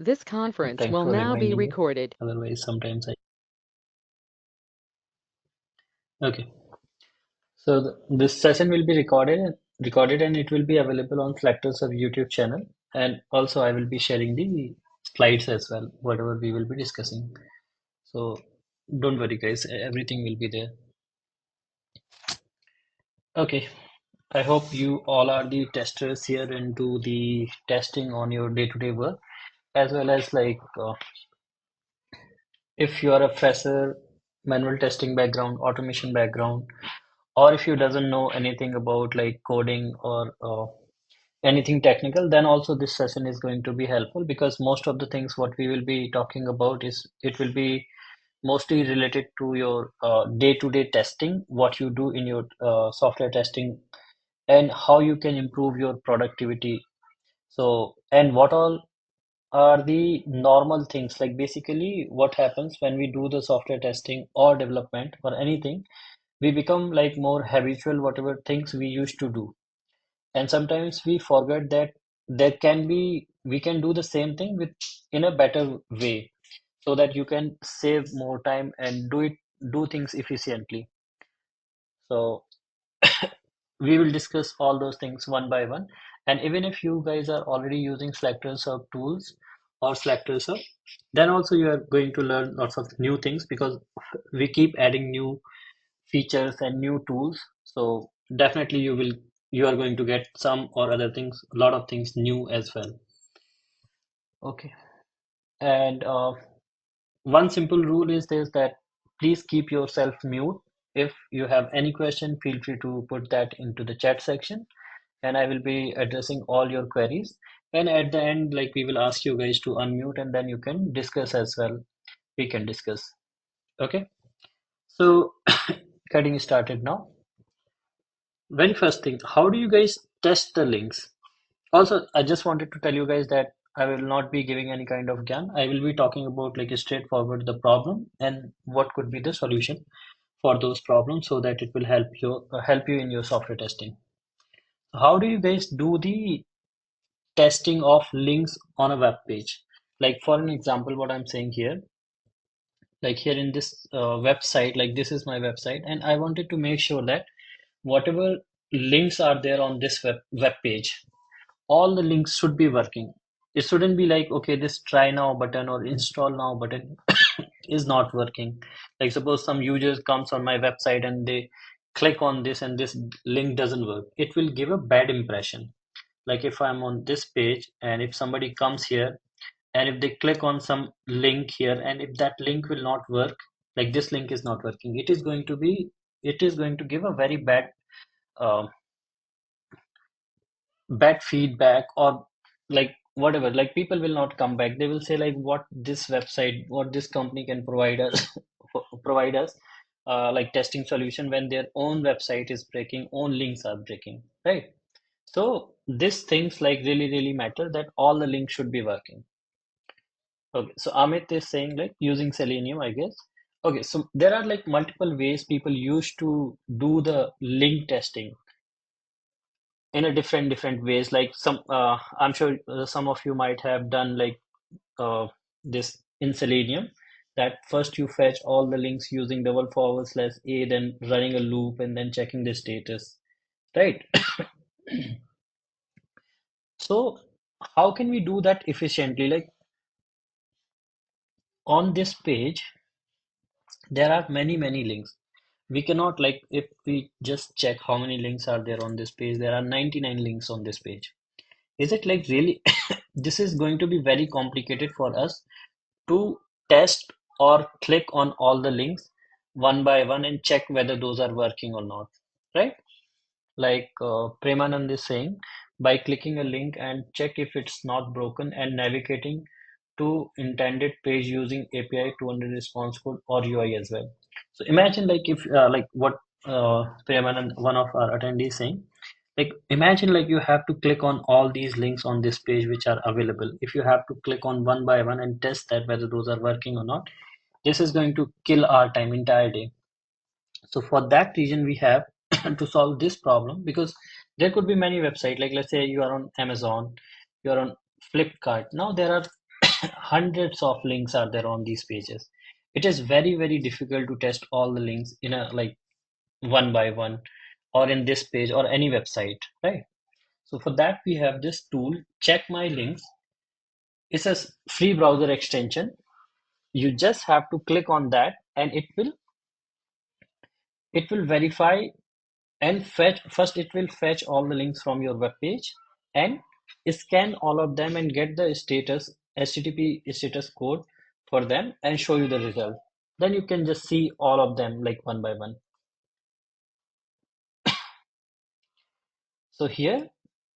This conference Thanks will for now be reminding me. recorded. Otherwise, sometimes I. Okay. So this session will be recorded, and it will be available on SelectorsHub YouTube channel. And also, I will be sharing the slides as well, whatever we will be discussing. So don't worry, guys. Everything will be there. Okay. I hope you all are the testers here and do the testing on your day-to-day work, as well as if you are a fresher, manual testing background, automation background, or if you doesn't know anything about like coding or anything technical, then also this session is going to be helpful because most of the things what we will be talking about is it will be mostly related to your day-to-day testing, what you do in your software testing, and how you can improve your productivity. So, and what all are the normal things, like basically what happens when we do the software testing or development or anything, we become like more habitual whatever things we used to do, and sometimes we forget that there can be we can do the same thing with in a better way, so that you can save more time and do things efficiently. So we will discuss all those things one by one. And even if you guys are already using SelectorsHub tools or SelectorsHub, then also you are going to learn lots of new things because we keep adding new features and new tools. So definitely you are going to get some or other things, a lot of things new as well. Okay. And one simple rule is this, that please keep yourself mute. If you have any question, feel free to put that into the chat section, and I will be addressing all your queries. And at the end, like we will ask you guys to unmute and then you can discuss as well. We can discuss. Okay. So getting started now. Very first thing, how do you guys test the links? Also, I just wanted to tell you guys that I will not be giving any kind of gyan. I will be talking about like a straightforward the problem and what could be the solution for those problems so that it will help you in your software testing. How do you guys do the testing of links on a web page? Like for an example, what I'm saying here, like here in this website, like this is my website, and I wanted to make sure that whatever links are there on this web page, all the links should be working. It shouldn't be like, okay, this try now button or install now button is not working. Like suppose some users comes on my website and they click on this and this link doesn't work. It will give a bad impression. Like if I'm on this page and if somebody comes here and if they click on some link here and if that link will not work, like this link is not working, it is going to give a very uh, bad feedback, or like whatever, like people will not come back. They will say like what this website, what this company can provide us provide us like testing solution when their own website is breaking, own links are breaking, right? So these things like really matter, that all the links should be working. Okay, so Amit is saying like using Selenium, I guess. Okay, so there are like multiple ways people used to do the link testing in a different ways. Like some, I'm sure some of you might have done like this in Selenium. That first you fetch all the links using /a, then running a loop and then checking the status, right? So how can we do that efficiently? Like on this page, there are many links. We cannot, like if we just check how many links are there on this page, there are 99 links on this page. Is it like really this is going to be very complicated for us to test or click on all the links one by one and check whether those are working or not, right? Like Premanand is saying, by clicking a link and check if it's not broken and navigating to intended page using API 200 response code or UI as well. So imagine like if like what Premanand, one of our attendees, saying, like imagine like you have to click on all these links on this page which are available. If you have to click on one by one and test that whether those are working or not, this is going to kill our time entire day. So for that reason, we have to solve this problem, because there could be many websites. Like let's say you are on Amazon, you are on Flipkart. Now there are hundreds of links are there on these pages. It is very, very difficult to test all the links in a like one by one, or in this page or any website, right? So for that we have this tool, check my links. It's a free browser extension. You just have to click on that and it will verify and fetch. First it will fetch all the links from your web page and scan all of them and get the status HTTP status code for them and show you the result. Then you can just see all of them like one by one. So here,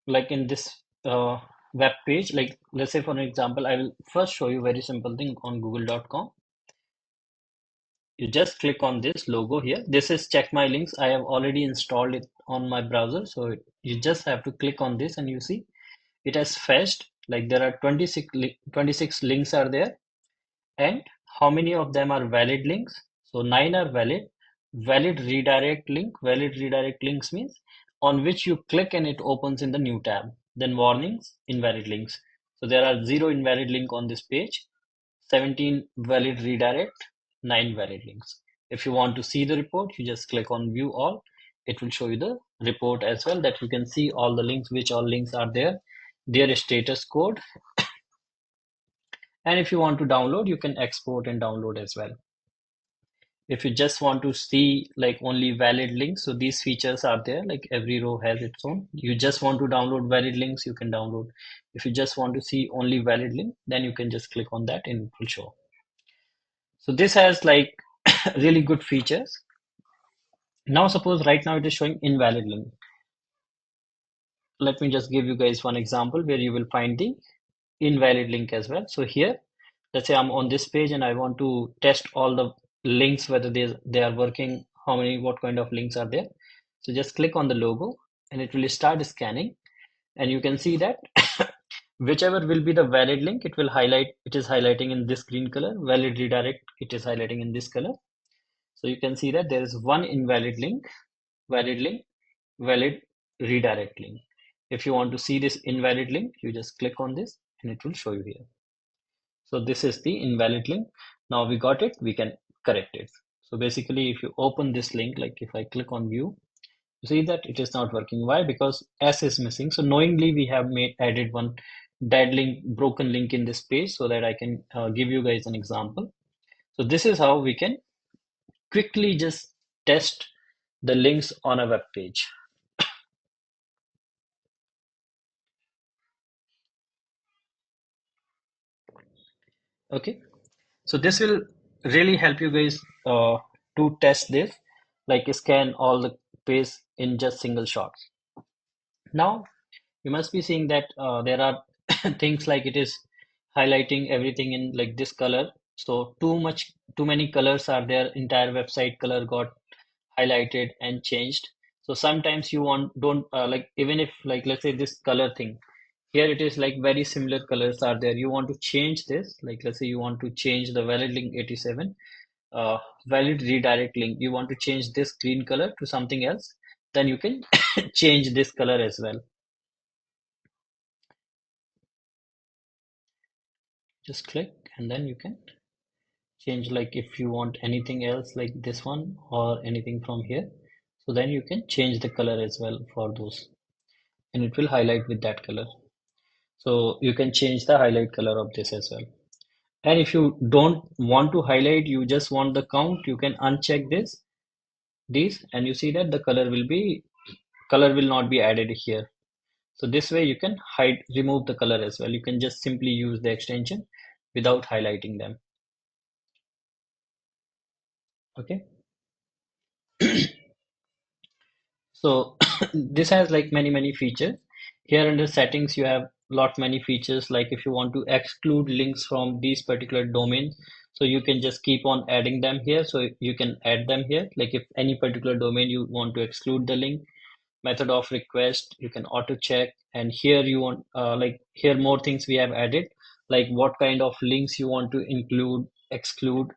like in this web page, like let's say for an example, I will first show you very simple thing on google.com. You just click on this logo here. This is check my links. I have already installed it on my browser. So you just have to click on this and you see it has fetched, like there are 26 links are there, and how many of them are valid links? So 9 are valid. Valid redirect link. Valid redirect links means on which you click and it opens in the new tab. Then warnings, invalid links. So there are 0 invalid link on this page, 17 valid redirect, 9 valid links. If you want to see the report, you just click on view all. It will show you the report as well, that you can see all the links, which all links are there, their status code. And if you want to download, you can export and download as well. If you just want to see like only valid links, so these features are there, like every row has its own. You just want to download valid links, you can download. If you just want to see only valid link, then you can just click on that and it will show. So this has like really good features. Now suppose right now it is showing invalid link. Let me just give you guys one example where you will find the invalid link as well. So here, let's say I'm on this page and I want to test all the links, whether they are working, how many, what kind of links are there. So just click on the logo and it will start scanning, and you can see that whichever will be the valid link, it will highlight, it is highlighting in this green color. Valid redirect, it is highlighting in this color. So you can see that there is one invalid link, valid link, valid redirect link. If you want to see this invalid link, you just click on this and it will show you here. So this is the invalid link. Now we got it, we can correct it. So basically, if you open this link, like if I click on view, you see that it is not working. Why? Because S is missing. So knowingly we have added one dead link, broken link in this page, so that I can give you guys an example. So this is how we can quickly just test the links on a web page. Okay, so this will really help you guys to test this, like scan all the page in just single shots. Now you must be seeing that there are things like it is highlighting everything in like this color. So too many colors are there. Entire website color got highlighted and changed. So sometimes you want don't like, even if like let's say this color thing here, it is like very similar colors are there. You want to change this, like let's say you want to change the valid link 87, valid redirect link. You want to change this green color to something else, then you can change this color as well. Just click and then you can change, like if you want anything else like this one or anything from here, so then you can change the color as well for those, and it will highlight with that color. So you can change the highlight color of this as well. And if you don't want to highlight, you just want the count, you can uncheck these, and you see that the color will not be added here. So this way you can remove the color as well. You can just simply use the extension without highlighting them. Okay. So this has like many features. Here under settings, you have lot many features. Like if you want to exclude links from these particular domains, so you can just keep on adding them here. So you can add them here. Like if any particular domain you want to exclude the link, method of request, you can auto check. And here you want like here more things we have added, like what kind of links you want to include, exclude.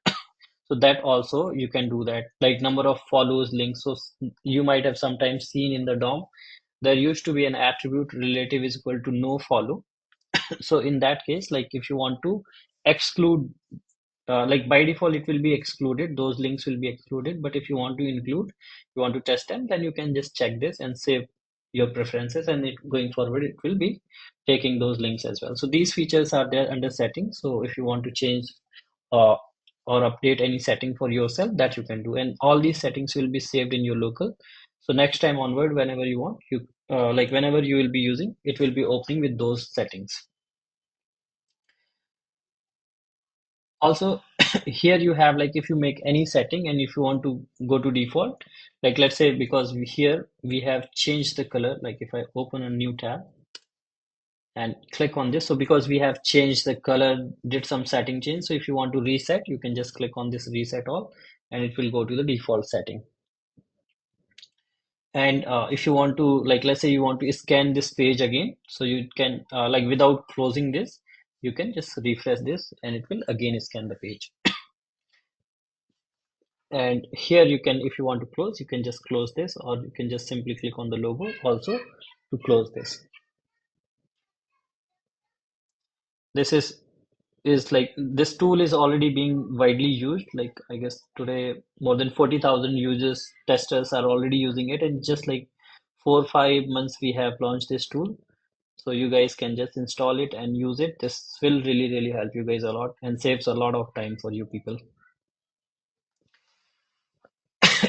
So that also you can do that, like number of follows links. So you might have sometimes seen in the DOM there used to be an attribute relative is equal to no follow. So in that case, like if you want to exclude, like by default it will be excluded, those links will be excluded, but if you want to include, you want to test them, then you can just check this and save your preferences, and it going forward it will be taking those links as well. So these features are there under settings, so if you want to change uh, or update any setting for yourself, that you can do, and all these settings will be saved in your local. So next time onward, whenever you want, you like whenever you will be using, it will be opening with those settings. Also, here you have, like if you make any setting and if you want to go to default, like let's say, because here we have changed the color, like if I open a new tab and click on this, so because we have changed the color, did some setting change, so if you want to reset, you can just click on this reset all and it will go to the default setting. And if you want to, like let's say you want to scan this page again, so you can like without closing this, you can just refresh this and it will again scan the page. And here you can, if you want to close, you can just close this, or you can just simply click on the logo also to close this. This is like, this tool is already being widely used. Like I guess today more than 40,000 users, testers are already using it, and just like 4 or 5 months we have launched this tool. So you guys can just install it and use it. This will really help you guys a lot and saves a lot of time for you people.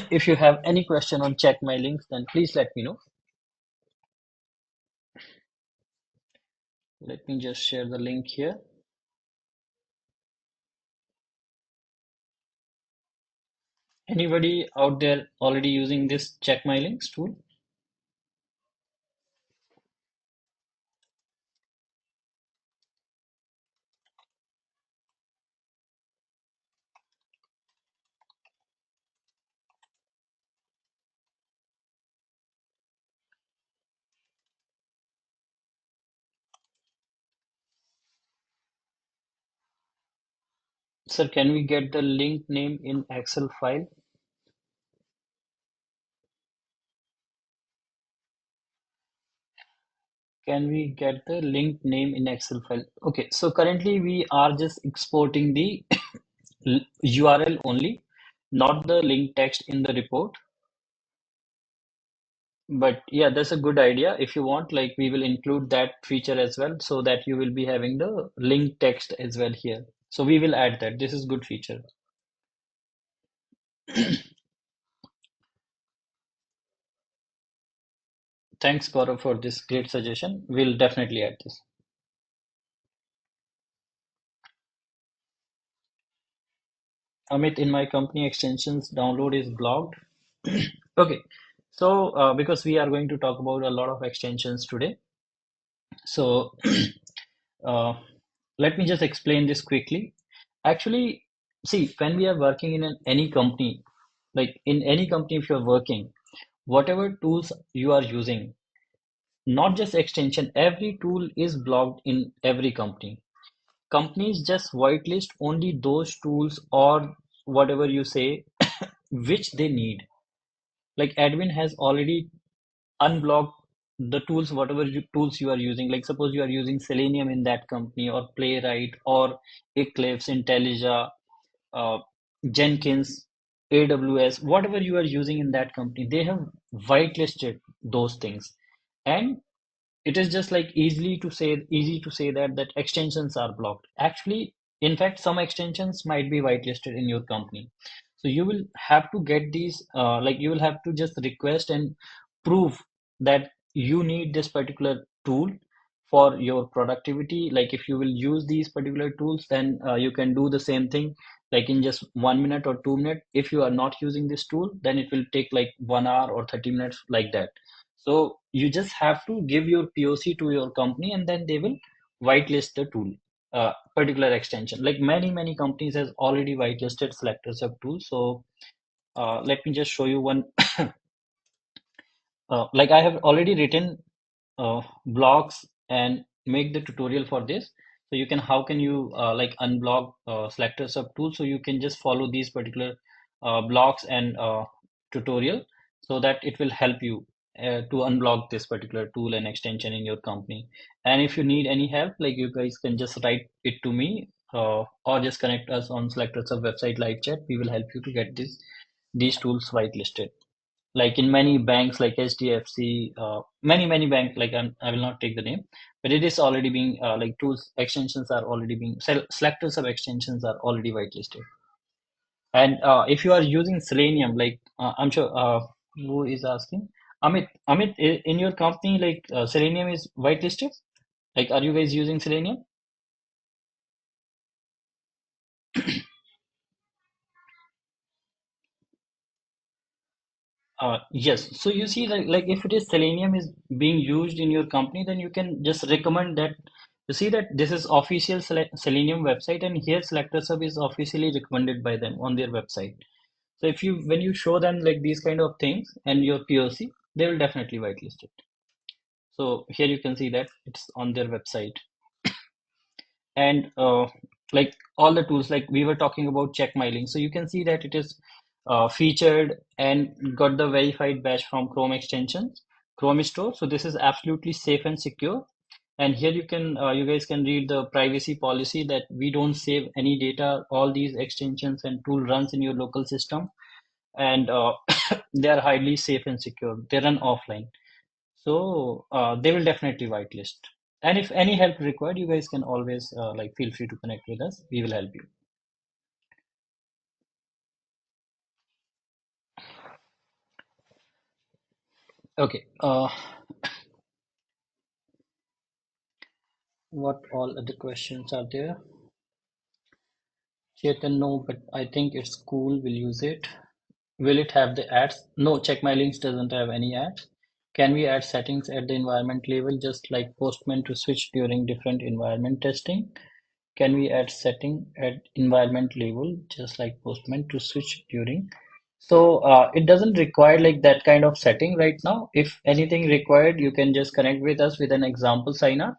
If you have any question on check my links, then please let me know. Let me just share the link here. Anybody out there already using this check my links tool? Sir, can we get the link name in Excel file? Can we get the link name in Excel file? Okay, so currently we are just exporting the URL only, not the link text in the report. But yeah, that's a good idea. If you want, like we will include that feature as well, so that you will be having the link text as well here. So we will add that. This is good feature. Thanks, Gaurav, for this great suggestion. We'll definitely add this. Amit, in my company, extensions download is blocked. Okay, so because we are going to talk about a lot of extensions today, so uh, let me just explain this quickly. Actually, see, when we are working in any company, like in any company, if you're working, whatever tools you are using, not just extension, every tool is blocked in every company. Companies just whitelist only those tools or whatever you say which they need. Like admin has already unblocked the tools, whatever tools you are using. Like suppose you are using Selenium in that company, or Playwright, or Eclipse, IntelliJ, uh, Jenkins, AWS, whatever you are using in that company, they have whitelisted those things. And it is just like easy to say that extensions are blocked. Actually, in fact, some extensions might be whitelisted in your company. So you will have to get these, like you will have to just request and prove that you need this particular tool for your productivity. Like if you will use these particular tools, then you can do the same thing like in just 1 minute or 2 minutes. If you are not using this tool, then it will take like 1 hour or 30 minutes, like that. So you just have to give your POC to your company, and then they will whitelist the tool, particular extension. Like many companies has already whitelisted SelectorsHub tool. So let me just show you one. Like I have already written blocks and make the tutorial for this. So you can, how can you like unblock SelectorsHub tool? So you can just follow these particular blocks and tutorial, so that it will help you. to unblock this particular tool and extension in your company. And if you need any help, like you guys can just write it to me, or just connect us on SelectorsHub website live chat. We will help you to get these tools whitelisted. Like in many banks like HDFC, many banks, like I will not take the name, but it is already being like tools extensions are already being SelectorsHub extensions are already whitelisted. And if you are using Selenium, like I'm sure who is asking, Amit, in your company, like Selenium is whitelisted. Like, are you guys using Selenium? Yes. So you see, like if it is Selenium is being used in your company, then you can just recommend that. You see that this is official Selenium website, and here SelectorsHub is officially recommended by them on their website. So if you when you show them like these kind of things and your POC, they will definitely whitelist it. So here you can see that it's on their website. And like all the tools, like we were talking about check my link, so you can see that it is featured and got the verified badge from Chrome extensions, Chrome store. So this is absolutely safe and secure. And here you can you guys can read the privacy policy that we don't save any data. All these extensions and tool runs in your local system, and they are highly safe and secure. They run offline. So they will definitely whitelist. And if any help required, you guys can always like feel free to connect with us. We will help you. Okay. What all other questions are there? Chetan, no, but I think it's cool. We'll use it. Will it have the ads? No, check my links doesn't have any ads. Can we add settings at the environment level, just like Postman to switch during different environment testing? Can we add setting at environment level, just like Postman to switch during? So it doesn't require like that kind of setting right now. If anything required, you can just connect with us with an example sign up,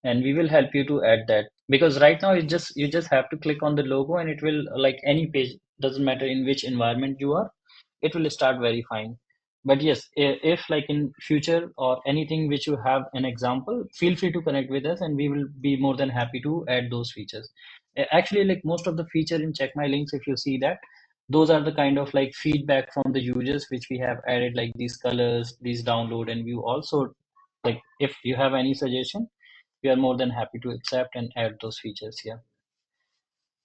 and we will help you to add that. Because right now it's just you just have to click on the logo and it will like any page, doesn't matter in which environment you are, it will start verifying. But yes, if like in future or anything which you have an example, feel free to connect with us and we will be more than happy to add those features. Actually, like most of the feature in check my links, if you see that, those are the kind of like feedback from the users which we have added, like these colors, these download and view also. Like if you have any suggestion, we are more than happy to accept and add those features here.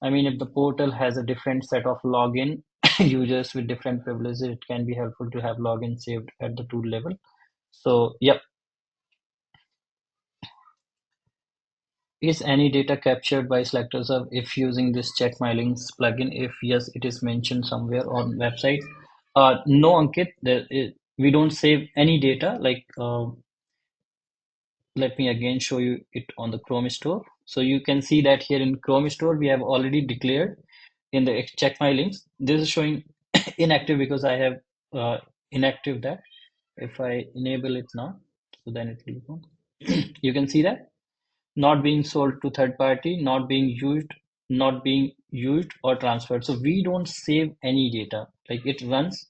I mean, if the portal has a different set of login users with different privileges, it can be helpful to have login saved at the tool level. So, yep. Is any data captured by SelectorsHub if using this check my links plugin? If yes, it is mentioned somewhere on website. No, Ankit, we don't save any data. Like, let me again show you it on the Chrome store. So you can see that here in Chrome store, we have already declared in the check my links. This is showing inactive because I have inactive that. If I enable it now, so then it will go. You can see that not being sold to third party, not being used or transferred. So we don't save any data. Like it runs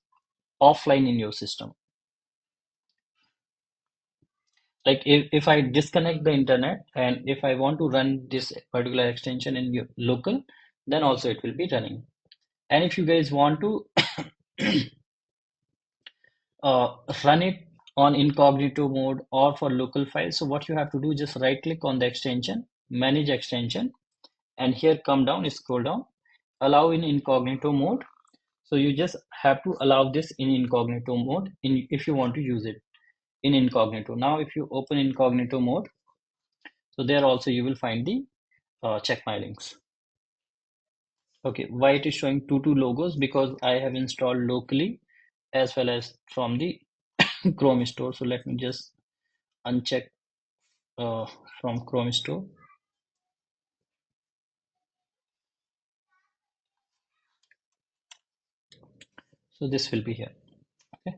offline in your system. Like if I disconnect the internet and if I want to run this particular extension in your local, then also it will be running. And if you guys want to run it on incognito mode or for local files, so what you have to do, just right click on the extension, manage extension, and here come down, scroll down, allow in incognito mode. So you just have to allow this in incognito mode if you want to use it in incognito. Now, if you open incognito mode, so there also you will find the check my links. Okay, why it is showing two logos? Because I have installed locally as well as from the Chrome store. So let me just uncheck uh, from Chrome store. So this will be here. Okay.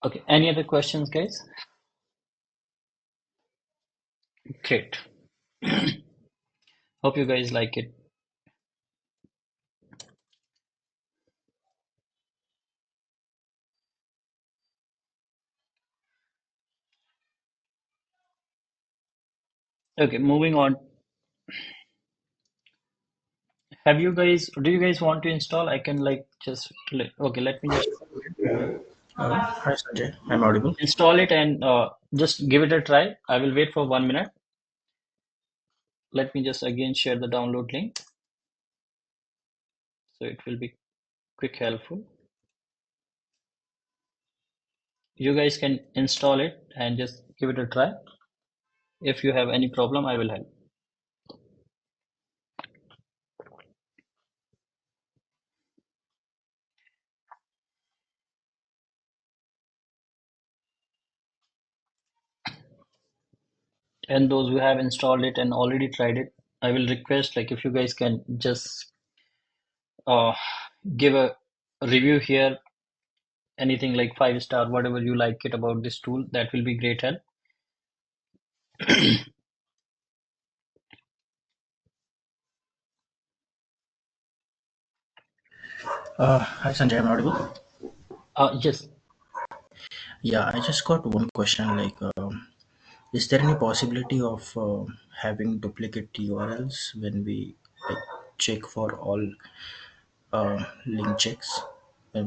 Okay. Any other questions, guys? Great. Hope you guys like it. Okay, moving on. Do you guys want to install? I can like just, okay, let me just Hi Sanjay, I'm audible. install it and just give it a try. I will wait for 1 minute. Let me just again share the download link. So it will be quick helpful. You guys can install it and just give it a try. If you have any problem, I will help. And those who have installed it and already tried it, I will request like if you guys can just uh, give a review here, anything like 5 star, whatever you like it about this tool, that will be great help. Hi Sanjay, I'm audible. Yes. Yeah, I just got one question. Is there any possibility of having duplicate URLs when we like check for all link checks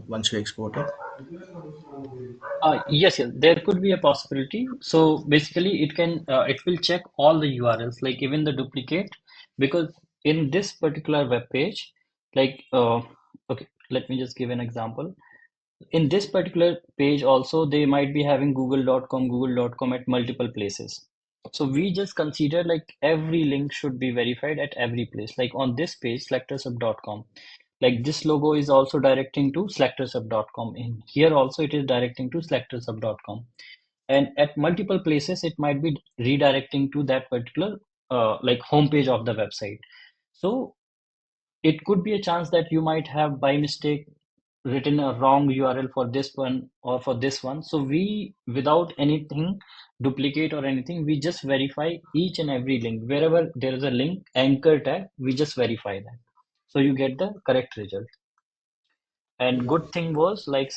once we export it? Yes, there could be a possibility. So basically, it will check all the URLs, like even the duplicate, because in this particular web page, like okay, let me just give an example. In this particular page also, they might be having google.com at multiple places. So we just consider like every link should be verified at every place. Like on this page, SelectorsHub.com, like this logo is also directing to SelectorsHub.com. In here also it is directing to SelectorsHub.com. And at multiple places, it might be redirecting to that particular like homepage of the website. So it could be a chance that you might have by mistake written a wrong URL for this one or for this one. So we, without anything duplicate or anything, we just verify each and every link. Wherever there is a link anchor tag, we just verify that. So you get the correct result. And good thing was like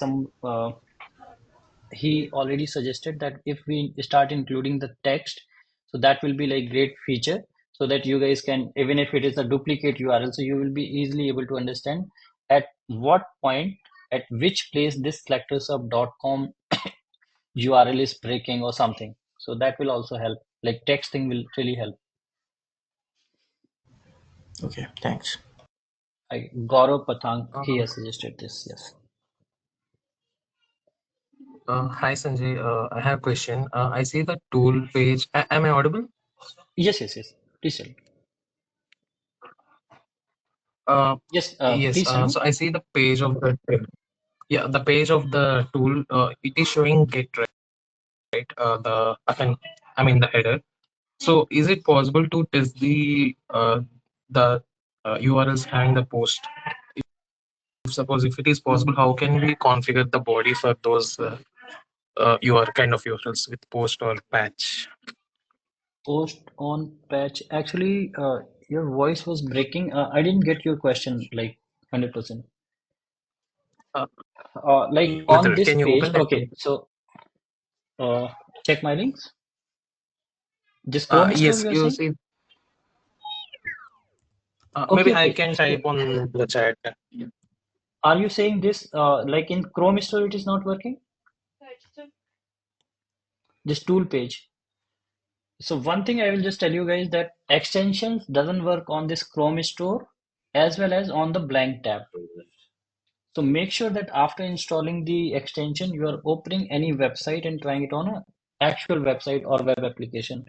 he already suggested that if we start including the text, so that will be like great feature, so that you guys can, even if it is a duplicate URL, so you will be easily able to understand at what point, at which place this selectorsub.com URL is breaking or something. So that will also help. Like texting will really help. Okay, thanks. Gaurav Pathank, he Uh, has suggested this. Yes. Hi Sanjay, I have a question. I see the tool page. Am I audible? Yes. Yes. Yes. Please tell me. Uh, Yes. yes. Please tell me. So I see the page of the yeah, the page of the tool. It is showing get right. I mean the header. So is it possible to test the URLs having the post? If it is possible, how can we configure the body for those UR kind of URLs with post or patch? Post on patch. Actually, your voice was breaking. I didn't get your question like 100%. Uh, Like on Method. this Can you page. open that? Okay, so uh, check my links. This Chrome store Yes, you are you saying? see. Okay, Maybe I okay. can So type on the chat. are you saying this like in Chrome store it is not working? This tool page. So one thing I will just tell you guys that extensions doesn't work on this Chrome store as well as on the blank tab. So make sure that after installing the extension, you are opening any website and trying it on a actual website or web application.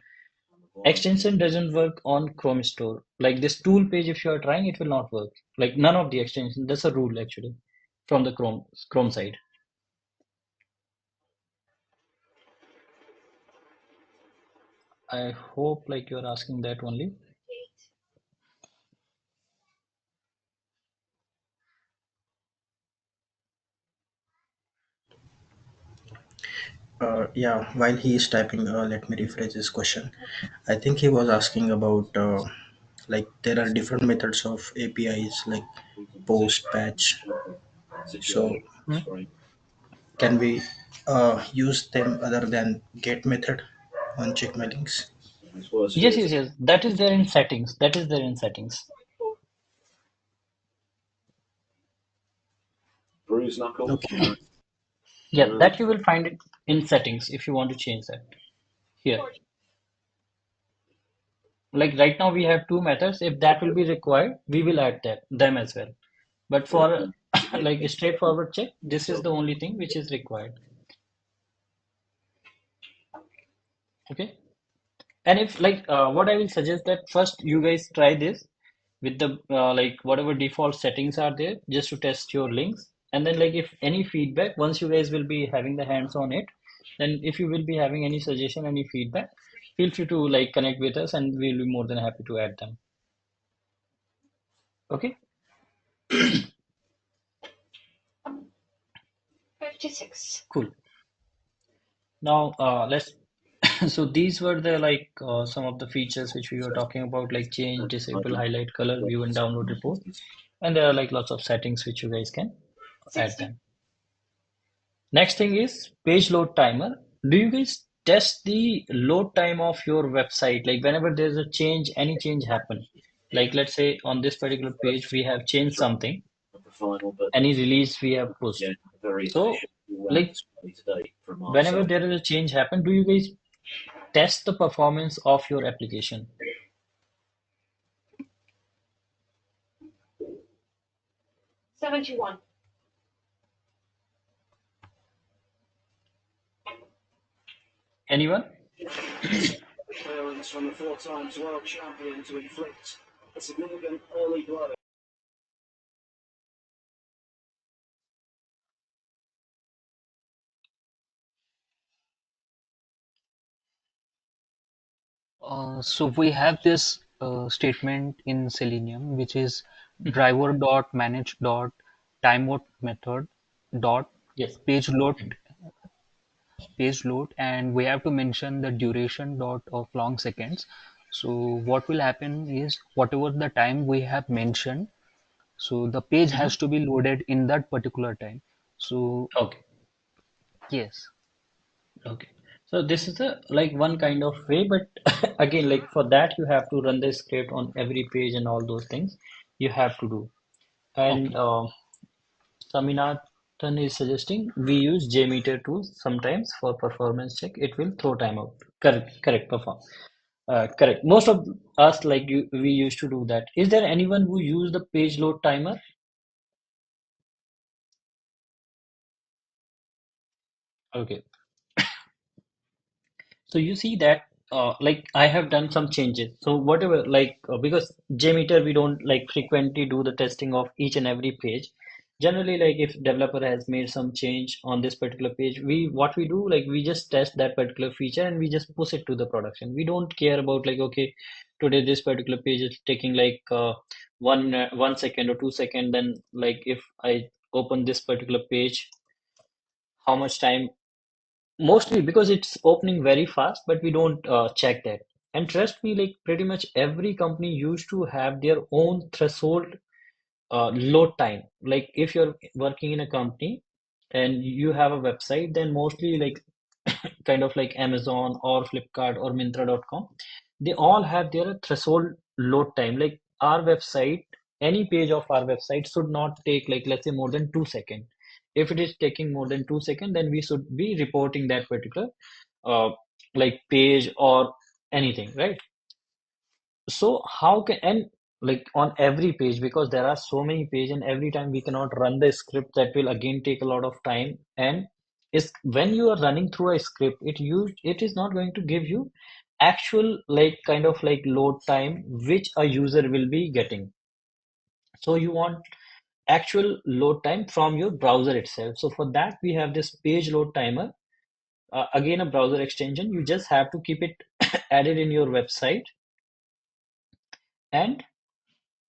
Extension doesn't work on Chrome Store. Like this tool page, if you are trying, it will not work. Like none of the extensions. That's a rule actually from the Chrome side. I hope like you're asking that only. Yeah, while he is typing, let me rephrase his question. I think he was asking about like there are different methods of APIs like post, patch. So can we use them other than get method on check my links? Yes. That is there in settings. That is there in settings. Okay. Yeah, that you will find it in settings if you want to change that. Here. Like right now we have two methods. If that will be required, we will add them as well. But for like a straightforward check, this is the only thing which is required. Okay. And if like what I will suggest that first you guys try this with the like whatever default settings are there just to test your links. And then like if any feedback, once you guys will be having the hands on it, then if you will be having any suggestion, any feedback, feel free to like connect with us and we'll be more than happy to add them. Okay. 56. Cool. Now let's so these were the like some of the features which we were talking about, like change, disable, highlight, color, view and download report. And there are like lots of settings which you guys can add 60. them. Next thing is page load timer. Do you guys test the load time of your website? Like whenever there's a change, any change happen. Like let's say on this particular page we have changed something, any release we have pushed. So like whenever there is a change happen, do you guys test the performance of your application? 71. Anyone? Clearance from the four times world champion to inflict a significant early blow. So we have this statement in Selenium, which is driver dot manage dot timeout method dot Yes. page load, and we have to mention the duration dot of long seconds. So what will happen is whatever the time we have mentioned, so the page Mhm. has to be loaded in that particular time. So Okay. yes. Okay. So this is a like one kind of way, but again, like for that you have to run the script on every page and all those things you have to do. And Okay. Saminathan is suggesting we use JMeter tools sometimes for performance check. It will throw time out. Correct. Perform. Correct. Most of us like you, we used to do that. Is there anyone who use the page load timer? Okay. So you see that like I have done some changes. So whatever like because JMeter we don't like frequently do the testing of each and every page. Generally, like if developer has made some change on this particular page, we what we do like we just test that particular feature and we just push it to the production. We don't care about like okay, today this particular page is taking like 1 second or 2 second. Then like if I open this particular page, how much time? Mostly because it's opening very fast, but we don't check that. And trust me, like pretty much every company used to have their own threshold load time. Like if you're working in a company and you have a website, then mostly like kind of like Amazon or Flipkart or Myntra.com, they all have their threshold load time. Like our website, any page of our website should not take like let's say more than 2 seconds. If it is taking more than 2 seconds, then we should be reporting that particular uh, like page or anything, right? So how can and like on every page because there are so many pages and every time we cannot run the script that will again take a lot of time and is when you are running through a script it is not going to give you actual like kind of like load time which a user will be getting. So you want actual load time from your browser itself. So for that we have this page load timer, again a browser extension. You just have to keep it added in your website, and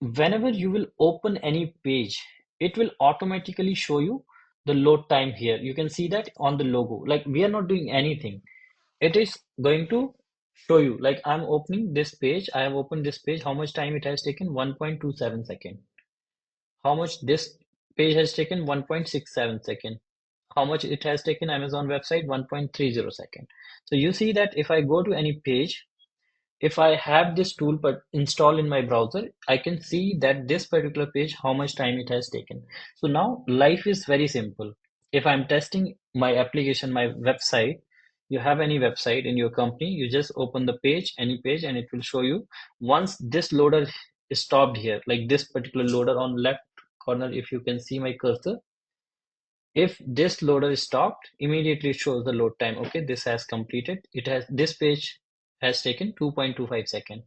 whenever you will open any page, it will automatically show you the load time here. You can see that on the logo. Like we are not doing anything. It is going to show you. Like I'm opening this page. I have opened this page. How much time it has taken? 1.27 second. How much this page has taken? 1.67 second. How much it has taken Amazon website? 1.30 second. So you see that if I go to any page, if I have this tool but installed in my browser, I can see that this particular page, how much time it has taken. So now life is very simple. If I'm testing my application, my website, you have any website in your company, you just open the page, any page, and it will show you once this loader is stopped here, like this particular loader on left corner, if you can see my cursor, if this loader is stopped, immediately it shows the load time. Okay, this has completed. This page has taken 2.25 seconds.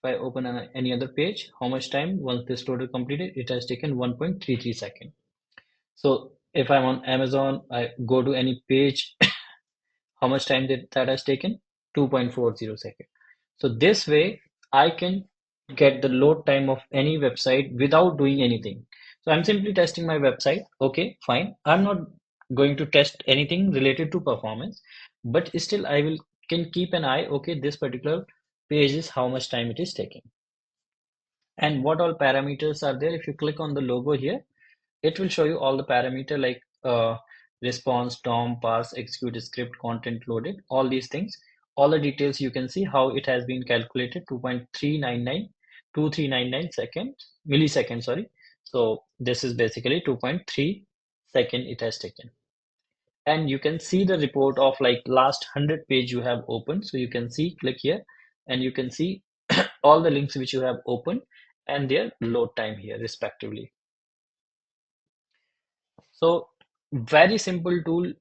If I open any other page, how much time once this loader completed? It has taken 1.33 seconds. So if I'm on Amazon, I go to any page, how much time that has taken? 2.40 seconds. So this way I can get the load time of any website without doing anything. So I'm simply testing my website. Okay, fine. I'm not going to test anything related to performance, but still I will can keep an eye. Okay, this particular page is how much time it is taking. And what all parameters are there? If you click on the logo here, it will show you all the parameter like response, DOM, parse, execute script, content loaded, all these things. All the details you can see how it has been calculated 2.399 milliseconds, sorry. So this is basically 2.3 second it has taken. And you can see the report of like last 100 page you have opened. So you can see, click here, and you can see all the links which you have opened and their load time here respectively. So very simple tool,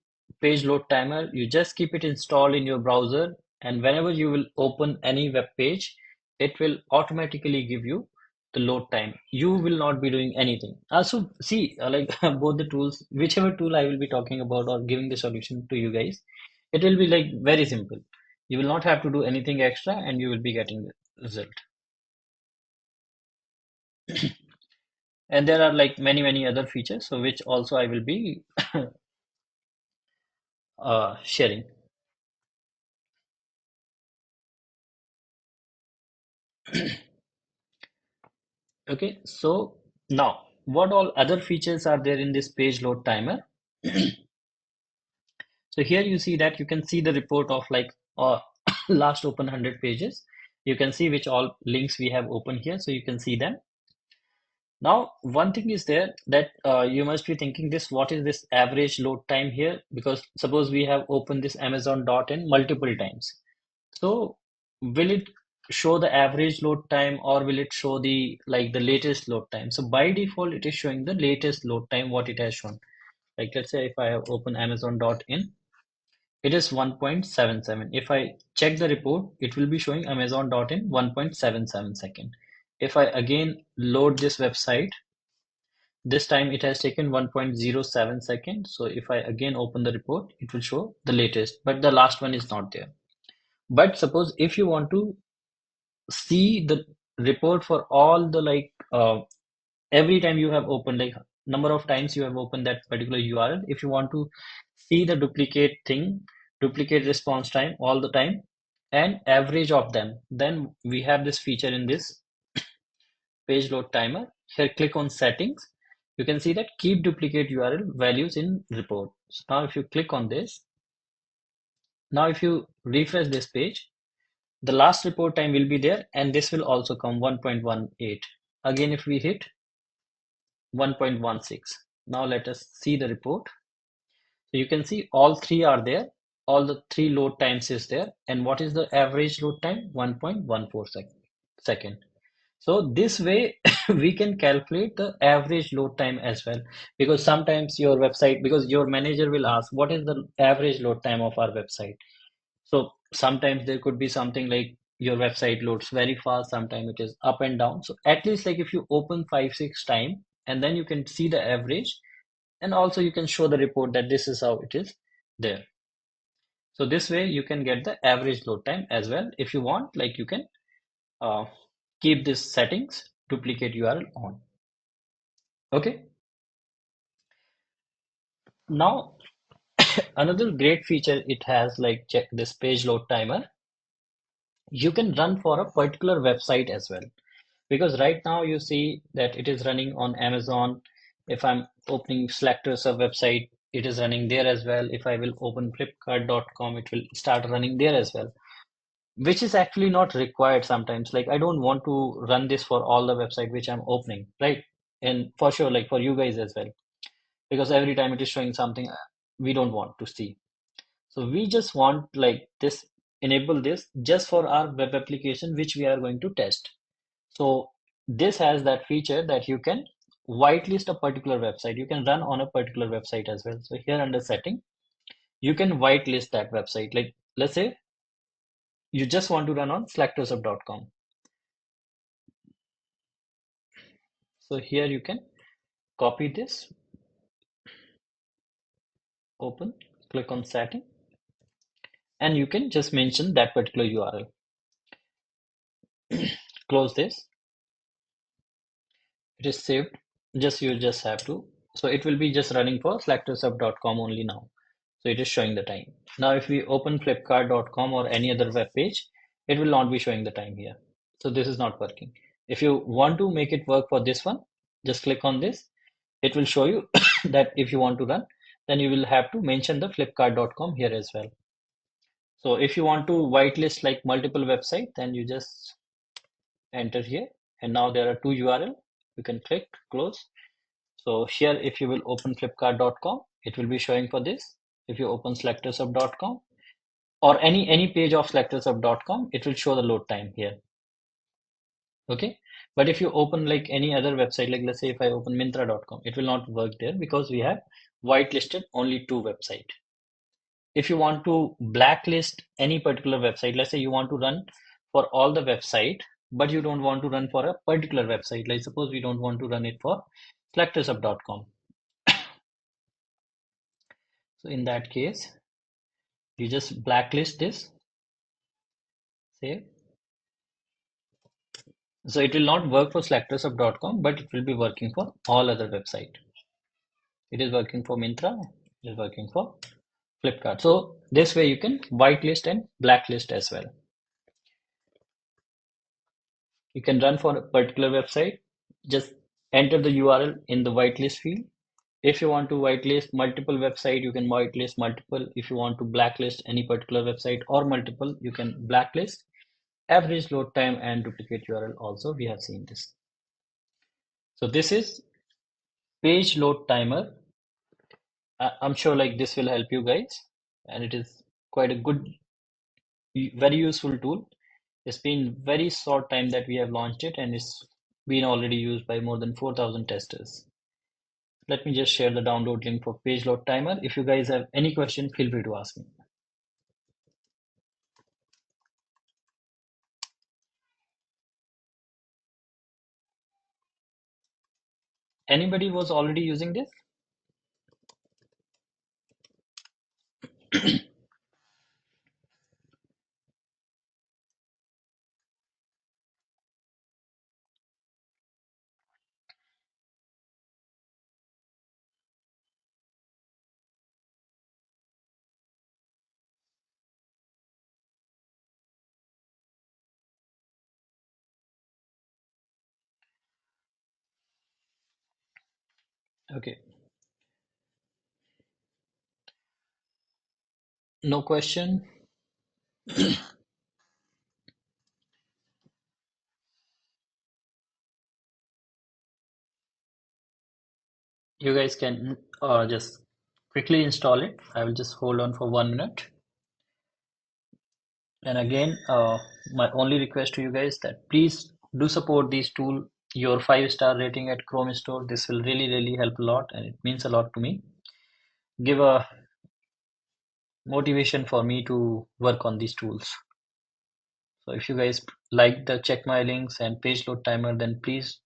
page load timer. You just keep it installed in your browser, and whenever you will open any web page, it will automatically give you the load time. You will not be doing anything. Also, see, like both the tools, whichever tool I will be talking about or giving the solution to you guys, it will be like very simple. You will not have to do anything extra, and you will be getting the result. And there are like many other features, so which also I will be sharing. Okay, so now what all other features are there in this page load timer? So here you see that you can see the report of like last open 100 pages. You can see which all links we have open here, so you can see them. Now, one thing is there that you must be thinking this, what is this average load time here? Because suppose we have opened this Amazon.in multiple times. So will it show the average load time or will it show the like the latest load time? So by default, it is showing the latest load time, what it has shown. Like let's say if I have open Amazon.in, it is 1.77. If I check the report, it will be showing Amazon.in 1.77 second. If I again load this website, this time it has taken 1.07 seconds. So if I again open the report, it will show the latest, but the last one is not there. But suppose if you want to see the report for all the like every time you have opened, like number of times you have opened that particular URL, if you want to see the duplicate thing, duplicate response time all the time and average of them, then we have this feature in this page load timer. Here click on settings, you can see that keep duplicate URL values in report. So now if you click on this, now if you refresh this page, the last report time will be there and this will also come 1.18. Again, if we hit 1.16. Now let us see the report. So you can see all three are there. All the three load times is there. And what is the average load time? 1.14 second. So this way we can calculate the average load time as well. Because sometimes your website, because your manager will ask, what is the average load time of our website? So sometimes there could be something like your website loads very fast, sometimes it is up and down. So at least like if you open 5-6 times and then you can see the average and also you can show the report that this is how it is there. So this way you can get the average load time as well. If you want, like you can uh, keep this settings, duplicate URL on. Okay. Now another great feature it has, like check this page load timer. You can run for a particular website as well. Because right now you see that it is running on Amazon. If I'm opening SelectorsHub website, it is running there as well. If I will open flipkart.com, it will start running there as well. which is actually not required sometimes. Like I don't want to run this for all the website which I'm opening, right? And for sure, like for you guys as well, because every time it is showing something we don't want to see. So we just want like this, enable this just for our web application which we are going to test. So this has that feature that you can whitelist a particular website. You can run on a particular website as well. So here under setting, you can whitelist that website. Like let's say you just want to run on SelectorsHub.com. So here you can copy this, open, click on setting, and you can just mention that particular URL. Close this. It is saved. You just have to. So it will be just running for SelectorsHub.com only now. So it is showing the time. Now if we open Flipkart.com or any other web page, it will not be showing the time here. So this is not working. If you want to make it work for this one, just click on this. It will show you that if you want to run, then you will have to mention the Flipkart.com here as well. So if you want to whitelist like multiple websites, then you just enter here. And now there are two URL. You can click close. So here, if you will open flipkart.com, it will be showing for this. If you open selectorsHub.com or any page of selectorsHub.com, it will show the load time here. Okay. But if you open like any other website, like let's say if I open Myntra.com, it will not work there because we have whitelisted only two websites. If you want to blacklist any particular website, let's say you want to run for all the website, but you don't want to run for a particular website. Like suppose we don't want to run it for selectorshub.com. So in that case, you just blacklist this, save. So it will not work for selectorsHub.com, but it will be working for all other website. It is working for Myntra, it is working for Flipkart. So this way you can whitelist and blacklist as well. You can run for a particular website, just enter the URL in the whitelist field. If you want to whitelist multiple website, you can whitelist multiple. If you want to blacklist any particular website or multiple, you can blacklist. Average load time and duplicate URL also, we have seen this. So this is page load timer. I'm sure like this will help you guys, and it is quite a good, very useful tool. It's been very short time that we have launched it, and it's been already used by more than 4,000 testers. Let me just share the download link for page load timer. If you guys have any question, feel free to ask me. Anybody was already using this? Okay, no question. You guys can just quickly install it. I will just hold on for 1 minute. And again, my only request to you guys that please do support these tool. Your 5-star rating at Chrome Store. This will really help a lot, and it means a lot to me. Give a motivation for me to work on these tools. So if you guys like the check my links and page load timer, then please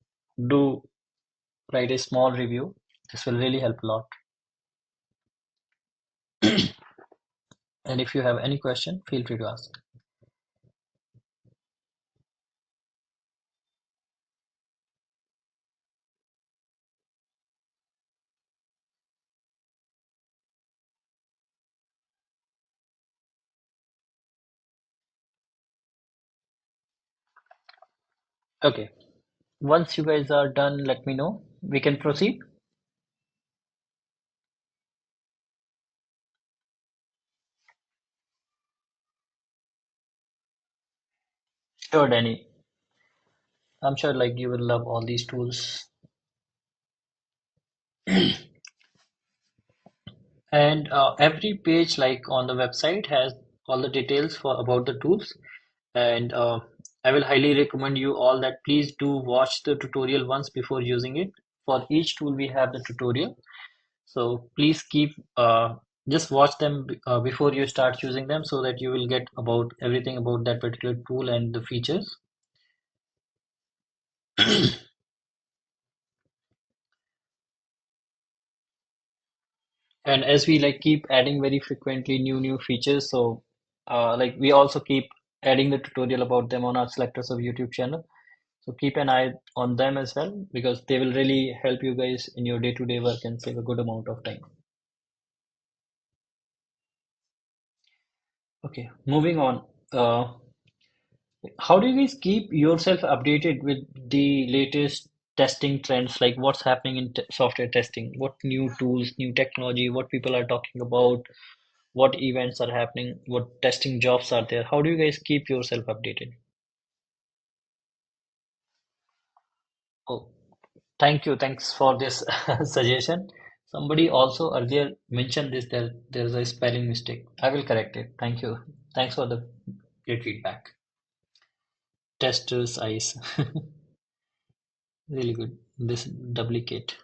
do write a small review. This will really help a lot. And if you have any question, feel free to ask. Okay. Once you guys are done, let me know. We can proceed. Sure, Danny. I'm sure like you will love all these tools. And every page like on the website has all the details for about the tools. And I will highly recommend you all that please do watch the tutorial once before using it. For each tool we have the tutorial. So please keep just watch them before you start using them so that you will get about everything about that particular tool and the features. And as we like keep adding very frequently new features, so like we also keep adding the tutorial about them on our Selectors of YouTube channel. So keep an eye on them as well because they will really help you guys in your day-to-day work and save a good amount of time. Okay, moving on. How do you guys keep yourself updated with the latest testing trends? Like what's happening in software testing? What new tools, new technology, what people are talking about, what events are happening, what testing jobs are there? How do you guys keep yourself updated? Oh, thank you. Thanks for this suggestion. Somebody also earlier mentioned this that there's a spelling mistake. I will correct it. Thank you. Thanks for the great feedback. Testers eyes. Really good. This duplicate.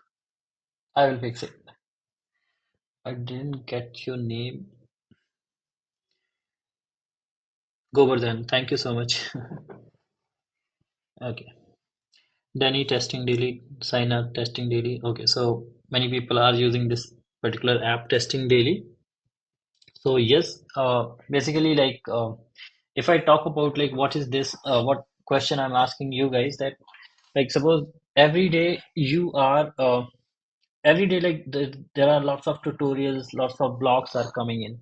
I will fix it. I didn't get your name. Govardhan. Thank you so much. Okay. Danny testing daily. Sign up testing daily. Okay. So many people are using this particular app testing daily. So yes, basically like if I talk about like what is this, what question I'm asking you guys that like suppose every day you are every day like there are lots of tutorials, lots of blogs are coming in.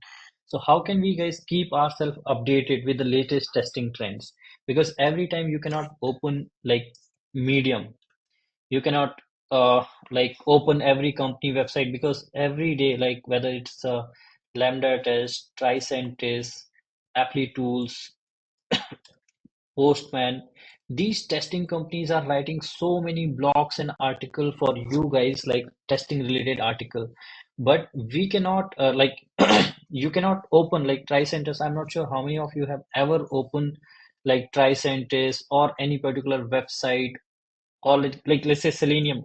So how can we guys keep ourselves updated with the latest testing trends? Because every time you cannot open like Medium, you cannot like open every company website because every day like whether it's Lambda test, Tricentis, Apply Tools, Postman, these testing companies are writing so many blogs and article for you guys like testing related article, but we cannot like you cannot open like Tricentis. I'm not sure how many of you have ever opened like Tricentis or any particular website or like let's say Selenium.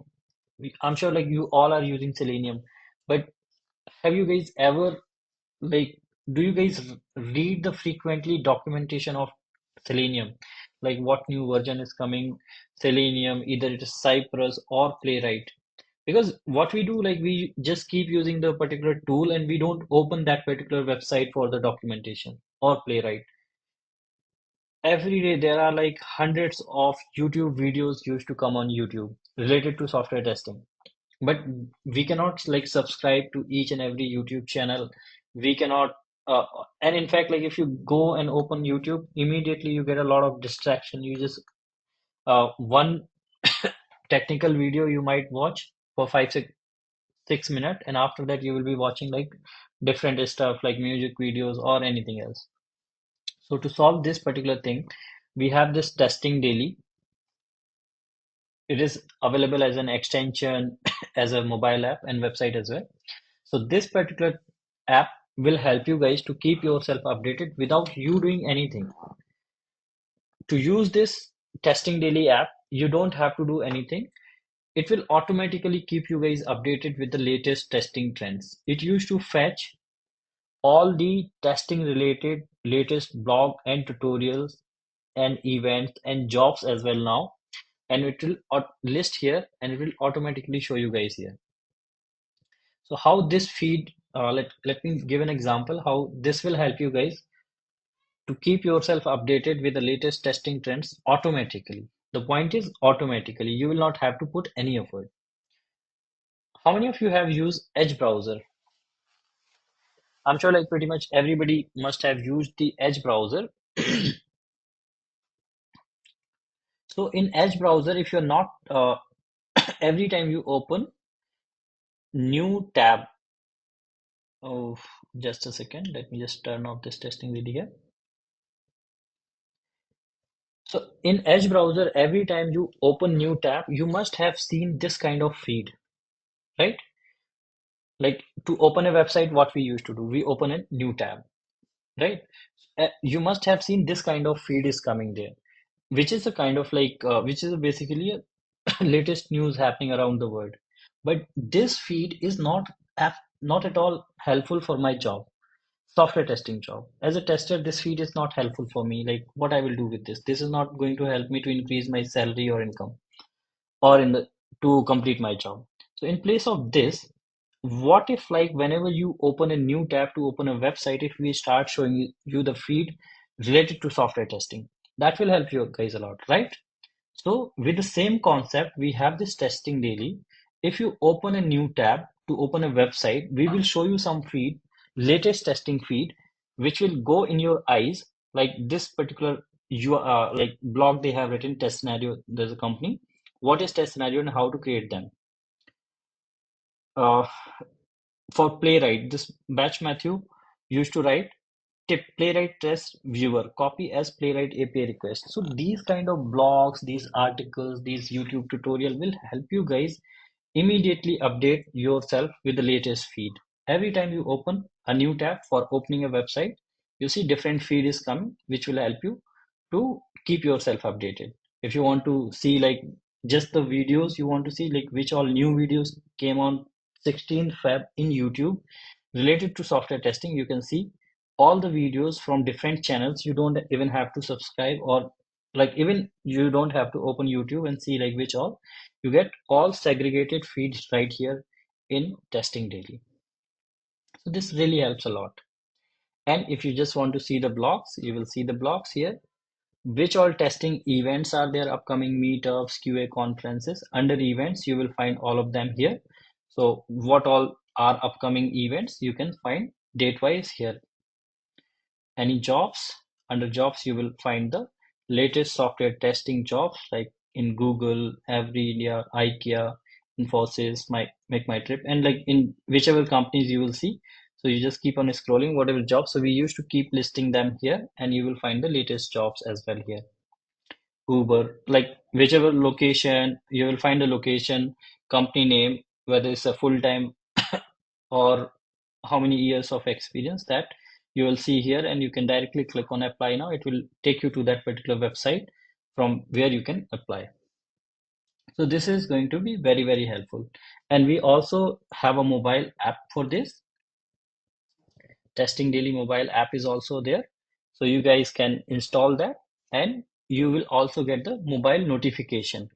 I'm sure like you all are using Selenium, but have you guys ever like do you guys read the frequently documentation of Selenium? Like what new version is coming, Selenium, either it is Cypress or Playwright. Because what we do, like we just keep using the particular tool and we don't open that particular website for the documentation or Playwright. Every day there are like hundreds of YouTube videos used to come on YouTube related to software testing, but we cannot like subscribe to each and every YouTube channel. We cannot and in fact like if you go and open YouTube immediately you get a lot of distraction. You just one technical video you might watch for 6 minutes, and after that you will be watching like different stuff like music videos or anything else. So to solve this particular thing, we have this testing daily. It is available as an extension as a mobile app and website as well. So this particular app will help you guys to keep yourself updated without you doing anything. To use this testing daily app, you don't have to do anything. It will automatically keep you guys updated with the latest testing trends. It used to fetch all the testing related latest blog and tutorials and events and jobs as well now, and it will list here and it will automatically show you guys here. So how this feed, let me give an example how this will help you guys to keep yourself updated with the latest testing trends automatically. The point is automatically, you will not have to put any effort. How many of you have used Edge browser? I'm sure like pretty much everybody must have used the Edge browser. So in Edge browser, if you're not, every time you open new tab, oh, just a second, let me just turn off this testing video here. So in Edge browser, every time you open new tab, you must have seen this kind of feed, right? Like to open a website, what we used to do, we open a new tab, right? You must have seen this kind of feed is coming there, which is a kind of like, which is basically a latest news happening around the world. But this feed is not at all helpful for my job, software testing job. As a tester, this feed is not helpful for me. Like what I will do with this? This is not going to help me to increase my salary or income or in the to complete my job. So in place of this, what if like whenever you open a new tab to open a website, if we start showing you the feed related to software testing, that will help you guys a lot, right? So with the same concept, we have this testing daily. If you open a new tab to open a website, we will show you some feed, latest testing feed, which will go in your eyes. Like this particular like blog they have written test scenario. There's a company. What is test scenario and how to create them? Uh, for playwright, this batch Matthew used to write tip playwright test viewer copy as playwright API request. So these kind of blogs, these articles, these YouTube tutorial will help you guys immediately update yourself with the latest feed. Every time you open a new tab for opening a website, you see different feed is coming, which will help you to keep yourself updated. If you want to see like just the videos, you want to see like which all new videos came on 16th Feb in YouTube related to software testing, you can see all the videos from different channels. You don't even have to subscribe, or like even you don't have to open YouTube and see like which all. You get all segregated feeds right here in testing daily. So this really helps a lot. And if you just want to see the blogs, you will see the blogs here, which all testing events are there, upcoming meetups, QA conferences. Under events, you will find all of them here. So what all are upcoming events, you can find date wise here. Any jobs, under jobs, you will find the latest software testing jobs like in Google, Every, IKEA, Infosys, Make My Trip, and like in whichever companies you will see. So you just keep on scrolling whatever jobs. So we used to keep listing them here, and you will find the latest jobs as well here. Uber, like whichever location, you will find a location, company name, whether it's a full-time or how many years of experience, that you will see here, and you can directly click on apply now. It will take you to that particular website from where you can apply. So this is going to be very, very helpful. And we also have a mobile app for this. Testing Daily mobile app is also there. So you guys can install that, and you will also get the mobile notification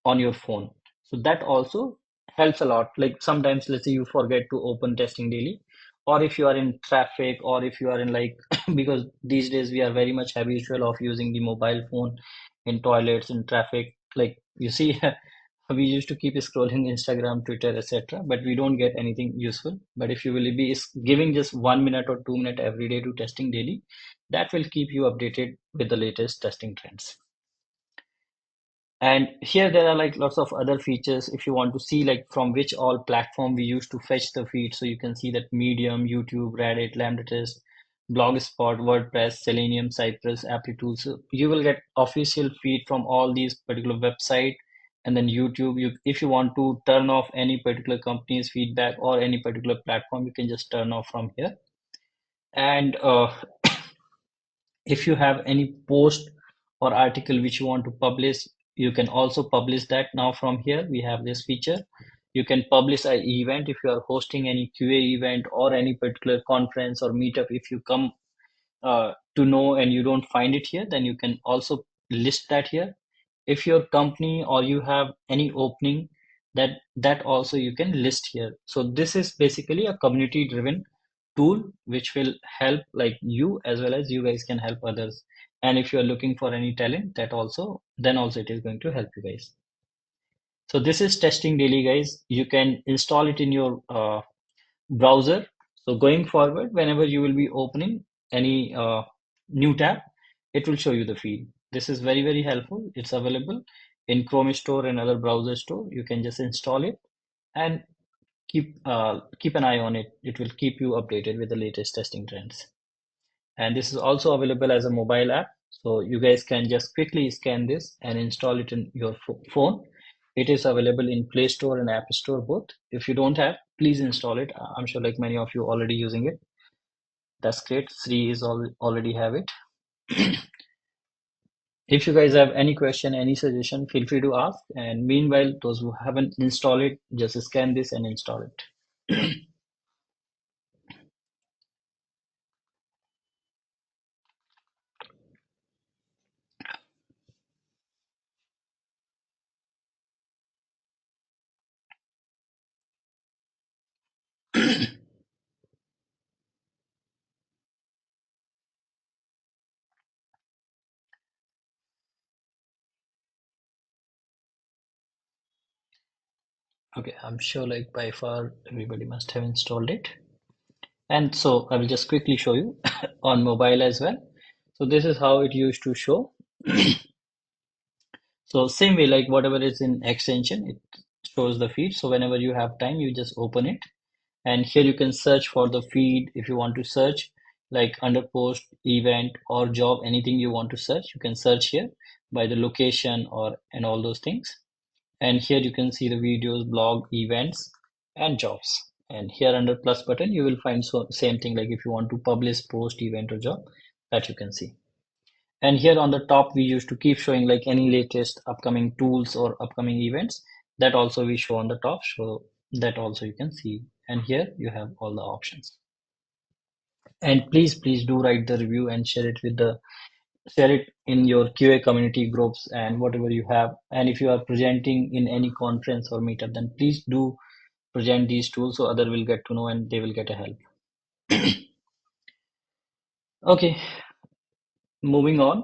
on your phone. So that also helps a lot. Like sometimes, let's say you forget to open testing daily, or if you are in traffic, or if you are in like, because these days we are very much habitual of using the mobile phone in toilets, in traffic. Like you see, we used to keep scrolling Instagram, Twitter, etc., but we don't get anything useful. But if you will be giving just 1 minute or 2 minute every day to testing daily, that will keep you updated with the latest testing trends. And here there are like lots of other features if you want to see like from which all platform we used to fetch the feed. So you can see that Medium, YouTube, Reddit, Lambda Test, Blogspot, WordPress, Selenium, Cypress, Applitools. So you will get official feed from all these particular website. And then YouTube, if you want to turn off any particular company's feedback or any particular platform, you can just turn off from here. And if you have any post or article which you want to publish, you can also publish that now from here. We have this feature. You can publish an event if you are hosting any QA event or any particular conference or meetup. If you come to know and you don't find it here, then you can also list that here. If your company or you have any opening, that also you can list here. So this is basically a community driven tool which will help like you, as well as you guys can help others. And if you are looking for any talent, that also, then also it is going to help you guys. So this is testing daily, guys. You can install it in your browser. So going forward, whenever you will be opening any new tab, it will show you the feed. This is very, very helpful. It's available in Chrome Store and other browser store. You can just install it and keep an eye on it. It will keep you updated with the latest testing trends. And this is also available as a mobile app. So you guys can just quickly scan this and install it in your phone. It is available in Play Store and App Store both. If you don't have, please install it. I'm sure like many of you already using it. That's great. Sri is already have it. If you guys have any question, any suggestion, feel free to ask. And meanwhile, those who haven't installed it, just scan this and install it. Okay, I'm sure like by far everybody must have installed it. And so I will just quickly show you on mobile as well. So this is how it used to show. So same way, like whatever is in extension, it shows the feed. So whenever you have time, you just open it. And here you can search for the feed if you want to search, like under post, event, or job, anything you want to search, you can search here by the location or and all those things. And here you can see the videos, blog, events, and jobs. And here under plus button, you will find same thing, like if you want to publish, post, event, or job, that you can see. And here on the top, we used to keep showing like any latest upcoming tools or upcoming events. That also we show on the top, so that also you can see. And here you have all the options. And please do write the review and share it in your QA community groups and whatever you have. And if you are presenting in any conference or meetup, then please do present these tools so other will get to know and they will get a help. Okay, moving on.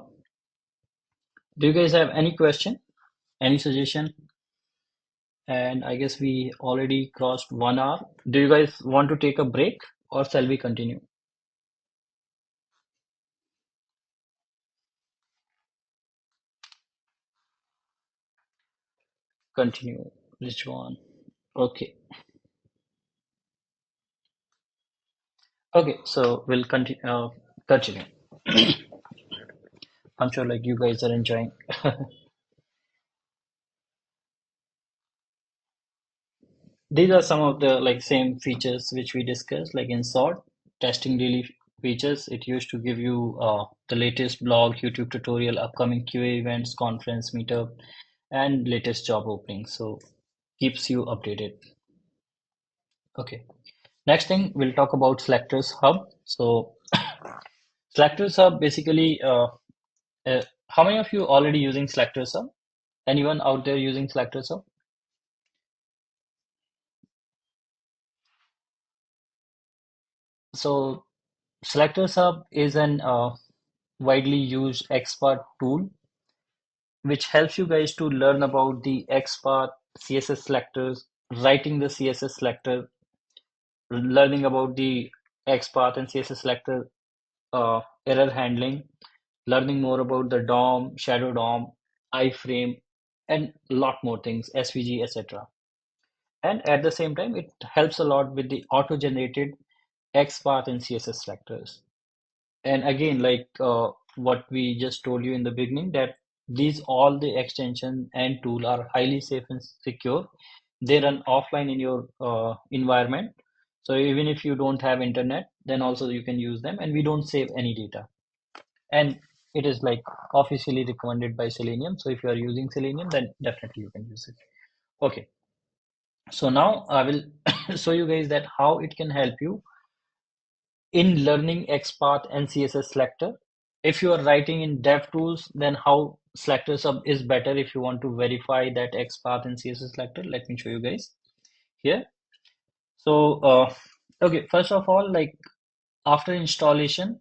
Do you guys have any question, any suggestion? And I guess we already crossed 1 hour. Do you guys want to take a break or shall we continue? Continue. Which one? Okay. Okay, so we'll continue. Continue. I'm sure like you guys are enjoying. These are some of the like same features which we discussed, like in short, testing daily features. It used to give you the latest blog, YouTube tutorial, upcoming QA events, conference, meetup, and latest job openings. So keeps you updated. Okay. Next thing we'll talk about Selectors Hub. So Selectors Hub basically, how many of you already using Selectors Hub? Anyone out there using Selectors Hub? So Selectors Hub is an widely used XPath tool which helps you guys to learn about the XPath CSS selectors, writing the CSS selector, learning about the XPath and CSS selector error handling, learning more about the DOM, shadow DOM, iframe, and a lot more things, SVG, etc. And at the same time, it helps a lot with the auto-generated XPath and CSS selectors. And again, like what we just told you in the beginning, that these all the extension and tool are highly safe and secure. They run offline in your environment. So even if you don't have internet, then also you can use them, and we don't save any data. And it is like officially recommended by Selenium. So if you are using Selenium, then definitely you can use it. Okay. So now I will show you guys that how it can help you in learning XPath and CSS selector. If you are writing in DevTools, then how SelectorsHub is better if you want to verify that XPath and CSS selector. Let me show you guys here. So, okay, first of all, like after installation,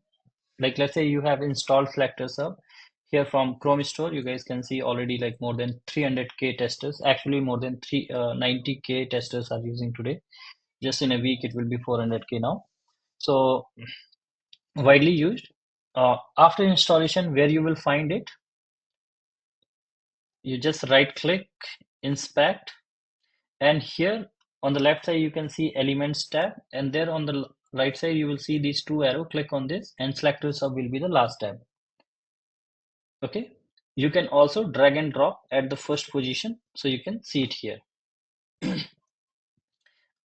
like let's say you have installed SelectorsHub here from Chrome Store, you guys can see already like more than 300K testers, actually more than 90K testers are using today. Just in a week, it will be 400K now. So widely used. After installation, where you will find it, you just right click, inspect, and here on the left side you can see Elements tab, and there on the right side you will see these two arrow. Click on this and SelectorsHub will be the last tab. Okay, you can also drag and drop at the first position so you can see it here.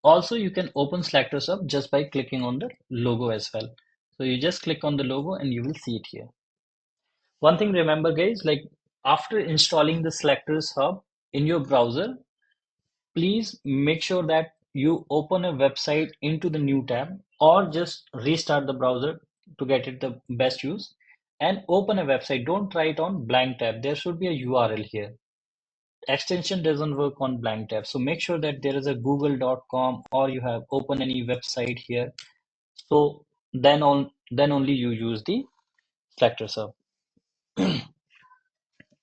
Also, you can open SelectorsHub just by clicking on the logo as well. So you just click on the logo and you will see it here. One thing remember guys, like after installing the SelectorsHub in your browser, please make sure that you open a website into the new tab or just restart the browser to get it the best use and open a website. Don't try it on blank tab. There should be a URL here. Extension doesn't work on blank tab. So make sure that there is a google.com or you have open any website here. So then only you use the SelectorsHub.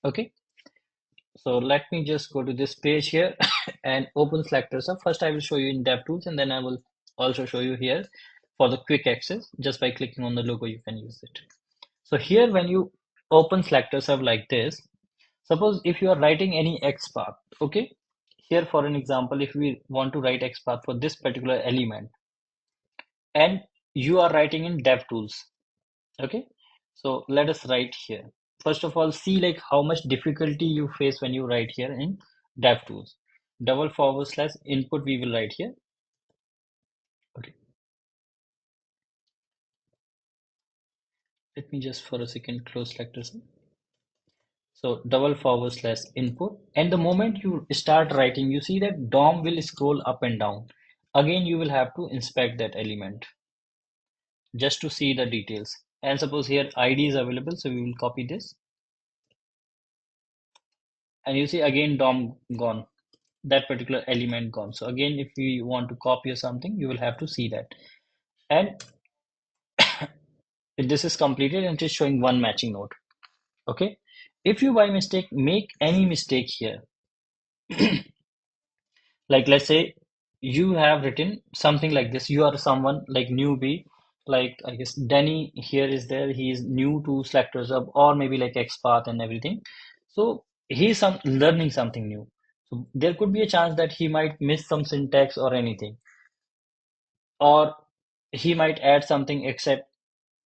Okay. So let me just go to this page here and open SelectorsHub. First, I will show you in DevTools and then I will also show you here for the quick access. Just by clicking on the logo, you can use it. So here, when you open SelectorsHub like this, suppose if you are writing any XPath, okay? Here, for an example, if we want to write XPath for this particular element and you are writing in DevTools, okay? So let us write here. First of all, see like how much difficulty you face when you write here in DevTools. /input we will write here. Okay. Let me just for a second close SelectorsHub. So /input, and the moment you start writing, you see that DOM will scroll up and down. Again, you will have to inspect that element just to see the details. And suppose here ID is available, so we will copy this. And you see again DOM gone, that particular element gone. So again, if we want to copy or something, you will have to see that. And this is completed and it is showing one matching node. Okay. If you by mistake make any mistake here, like let's say you have written something like this, you are someone like newbie, like I guess Danny here is there, he is new to SelectorsHub or maybe like XPath and everything. So he's learning something new. So there could be a chance that he might miss some syntax or anything, or he might add something except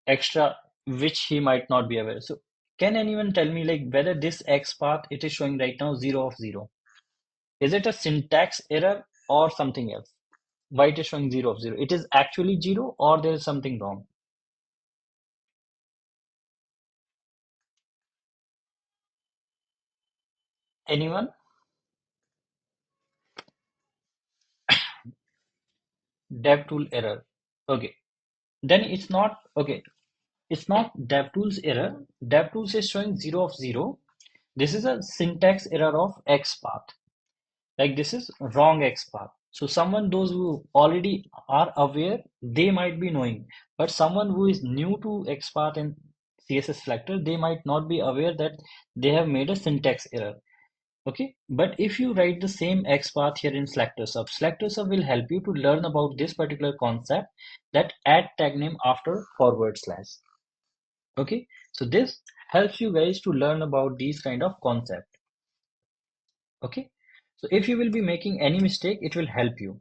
extra which he might not be aware. So can anyone tell me like whether this XPath it is showing right now 0 of 0? Is it a syntax error or something else? Why it is showing 0 of 0? It is actually 0 or there is something wrong? Anyone? DevTool error. Okay. Then it's not, okay. It's not DevTools error. DevTools is showing 0 of 0. This is a syntax error of XPath. Like this is wrong XPath. So someone, those who already are aware, they might be knowing. But someone who is new to XPath and CSS Selector, they might not be aware that they have made a syntax error. Okay, but if you write the same XPath here in SelectorsHub, SelectorsHub will help you to learn about this particular concept, that add tag name after forward slash. Okay, so this helps you guys to learn about these kind of concept. Okay, so if you will be making any mistake, it will help you.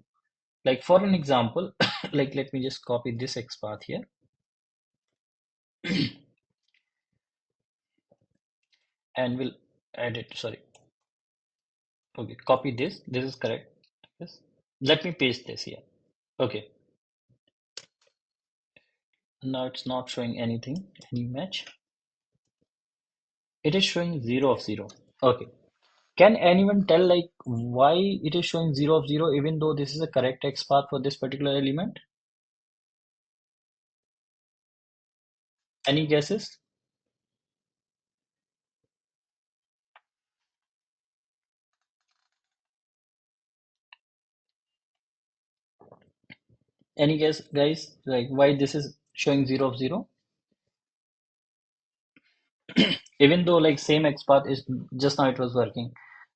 Like for an example, like let me just copy this XPath here and we'll add it. Sorry. Okay, copy this. This is correct. Yes. Let me paste this here. Okay. Now it's not showing anything, any match. It is showing 0 of 0. Okay. Can anyone tell like why it is showing 0 of 0 even though this is a correct XPath for this particular element? Any guesses? Any guess, guys, like why this is showing 0 of 0? Even though like same XPath is just now it was working.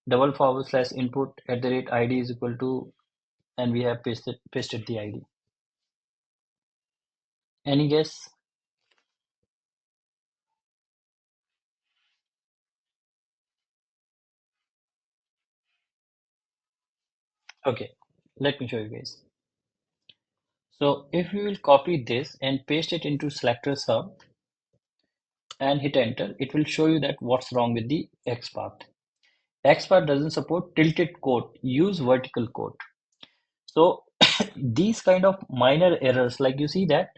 /input @ID is equal to, and we have pasted the ID. Any guess? Okay, let me show you guys. So if we will copy this and paste it into SelectorsHub, and hit enter, it will show you that what's wrong with the XPath. XPath doesn't support tilted quote, use vertical quote. So these kind of minor errors, like you see that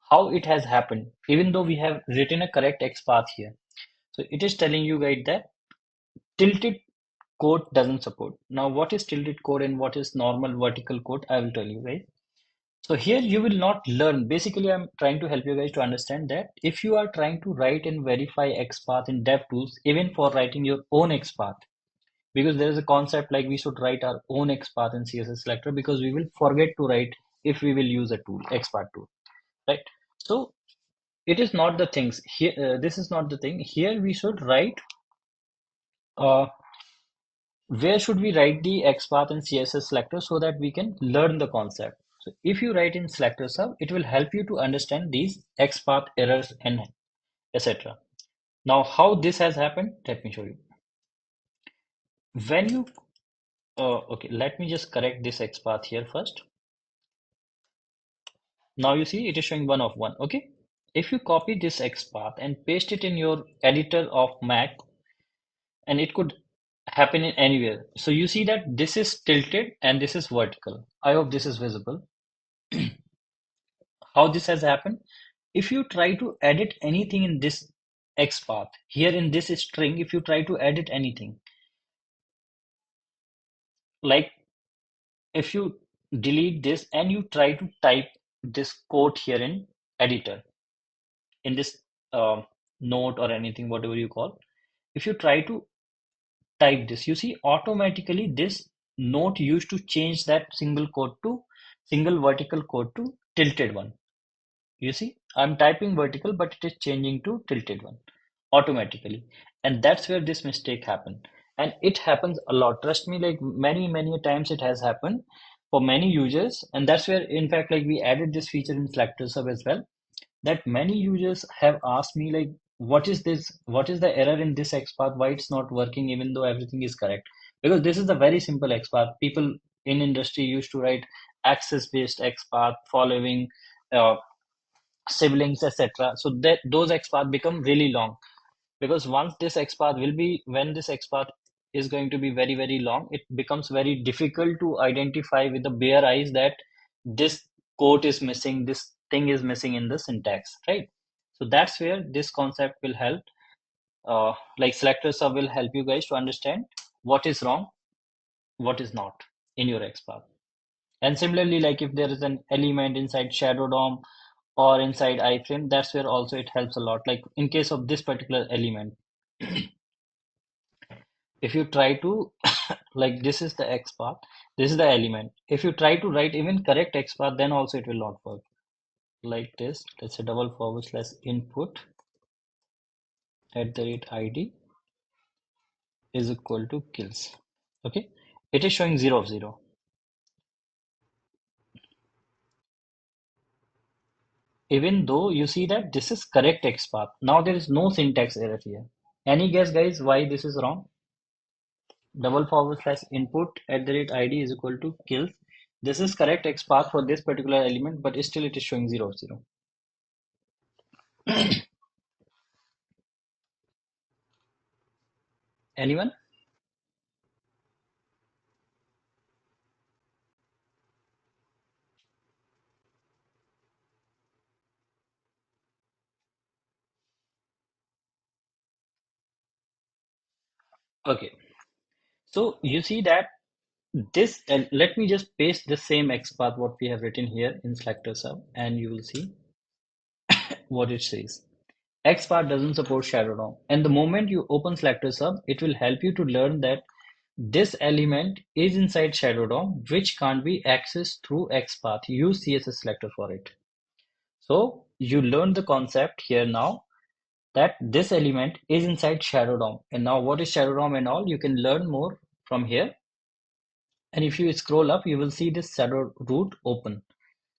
how it has happened, even though we have written a correct XPath here. So it is telling you guys that tilted quote doesn't support. Now what is tilted quote and what is normal vertical quote, I will tell you guys. So here you will not learn. Basically, I'm trying to help you guys to understand that if you are trying to write and verify XPath in DevTools, even for writing your own XPath, because there is a concept like we should write our own XPath in cssSelector because we will forget to write if we will use a tool, XPath tool, right? So it is not the things here. This is not the thing. Here we should write. Where should we write the XPath in cssSelector so that we can learn the concept? So if you write in SelectorsHub, it will help you to understand these XPath errors and etc. Now, how this has happened, let me show you. When you, okay, let me just correct this XPath here first. Now you see it is showing 1 of 1, okay? If you copy this XPath and paste it in your editor of Mac, and it could happen in anywhere. So you see that this is tilted and this is vertical. I hope this is visible. How this has happened? If you try to edit anything in this XPath, here in this string, if you try to edit anything, like if you delete this and you try to type this code here in editor, in this note or anything, whatever you call, if you try to type this, you see automatically this note used to change that single vertical quote to tilted one. You see, I'm typing vertical, but it is changing to tilted one automatically. And that's where this mistake happened. And it happens a lot. Trust me, like many times it has happened for many users. And that's where, in fact, like we added this feature in SelectorsHub as well, that many users have asked me like, what is this? What is the error in this XPath? Why it's not working even though everything is correct? Because this is a very simple XPath. People in industry used to write access-based XPath following uh, siblings, etc. So that those XPath become really long because once this XPath will be, when this XPath is going to be very long, it becomes very difficult to identify with the bare eyes that this quote is missing, this thing is missing in the syntax, right? So that's where this concept will help. Like SelectorsHub will help you guys to understand what is wrong, what is not in your XPath. And similarly, like if there is an element inside Shadow DOM or inside iframe, that's where also it helps a lot. Like in case of this particular element, if you try to like this is the XPath, this is the element. If you try to write even correct XPath, then also it will not work. Like this, let's say /input @id is equal to kills. Okay, it is showing 0 of 0. Even though you see that this is correct XPath. Now there is no syntax error here. Any guess, guys, why this is wrong? /input @id is equal to kills. This is correct XPath for this particular element, but still it is showing 0 of 0. Anyone? Okay. So you see that this, let me just paste the same XPath what we have written here in SelectorsHub, and you will see what it says. XPath doesn't support Shadow DOM, and the moment you open SelectorsHub, it will help you to learn that this element is inside Shadow DOM, which can't be accessed through XPath. Use cssSelector for it. So you learn the concept here now that this element is inside Shadow DOM. And now what is Shadow DOM and all, you can learn more from here. And if you scroll up, you will see this shadow root open.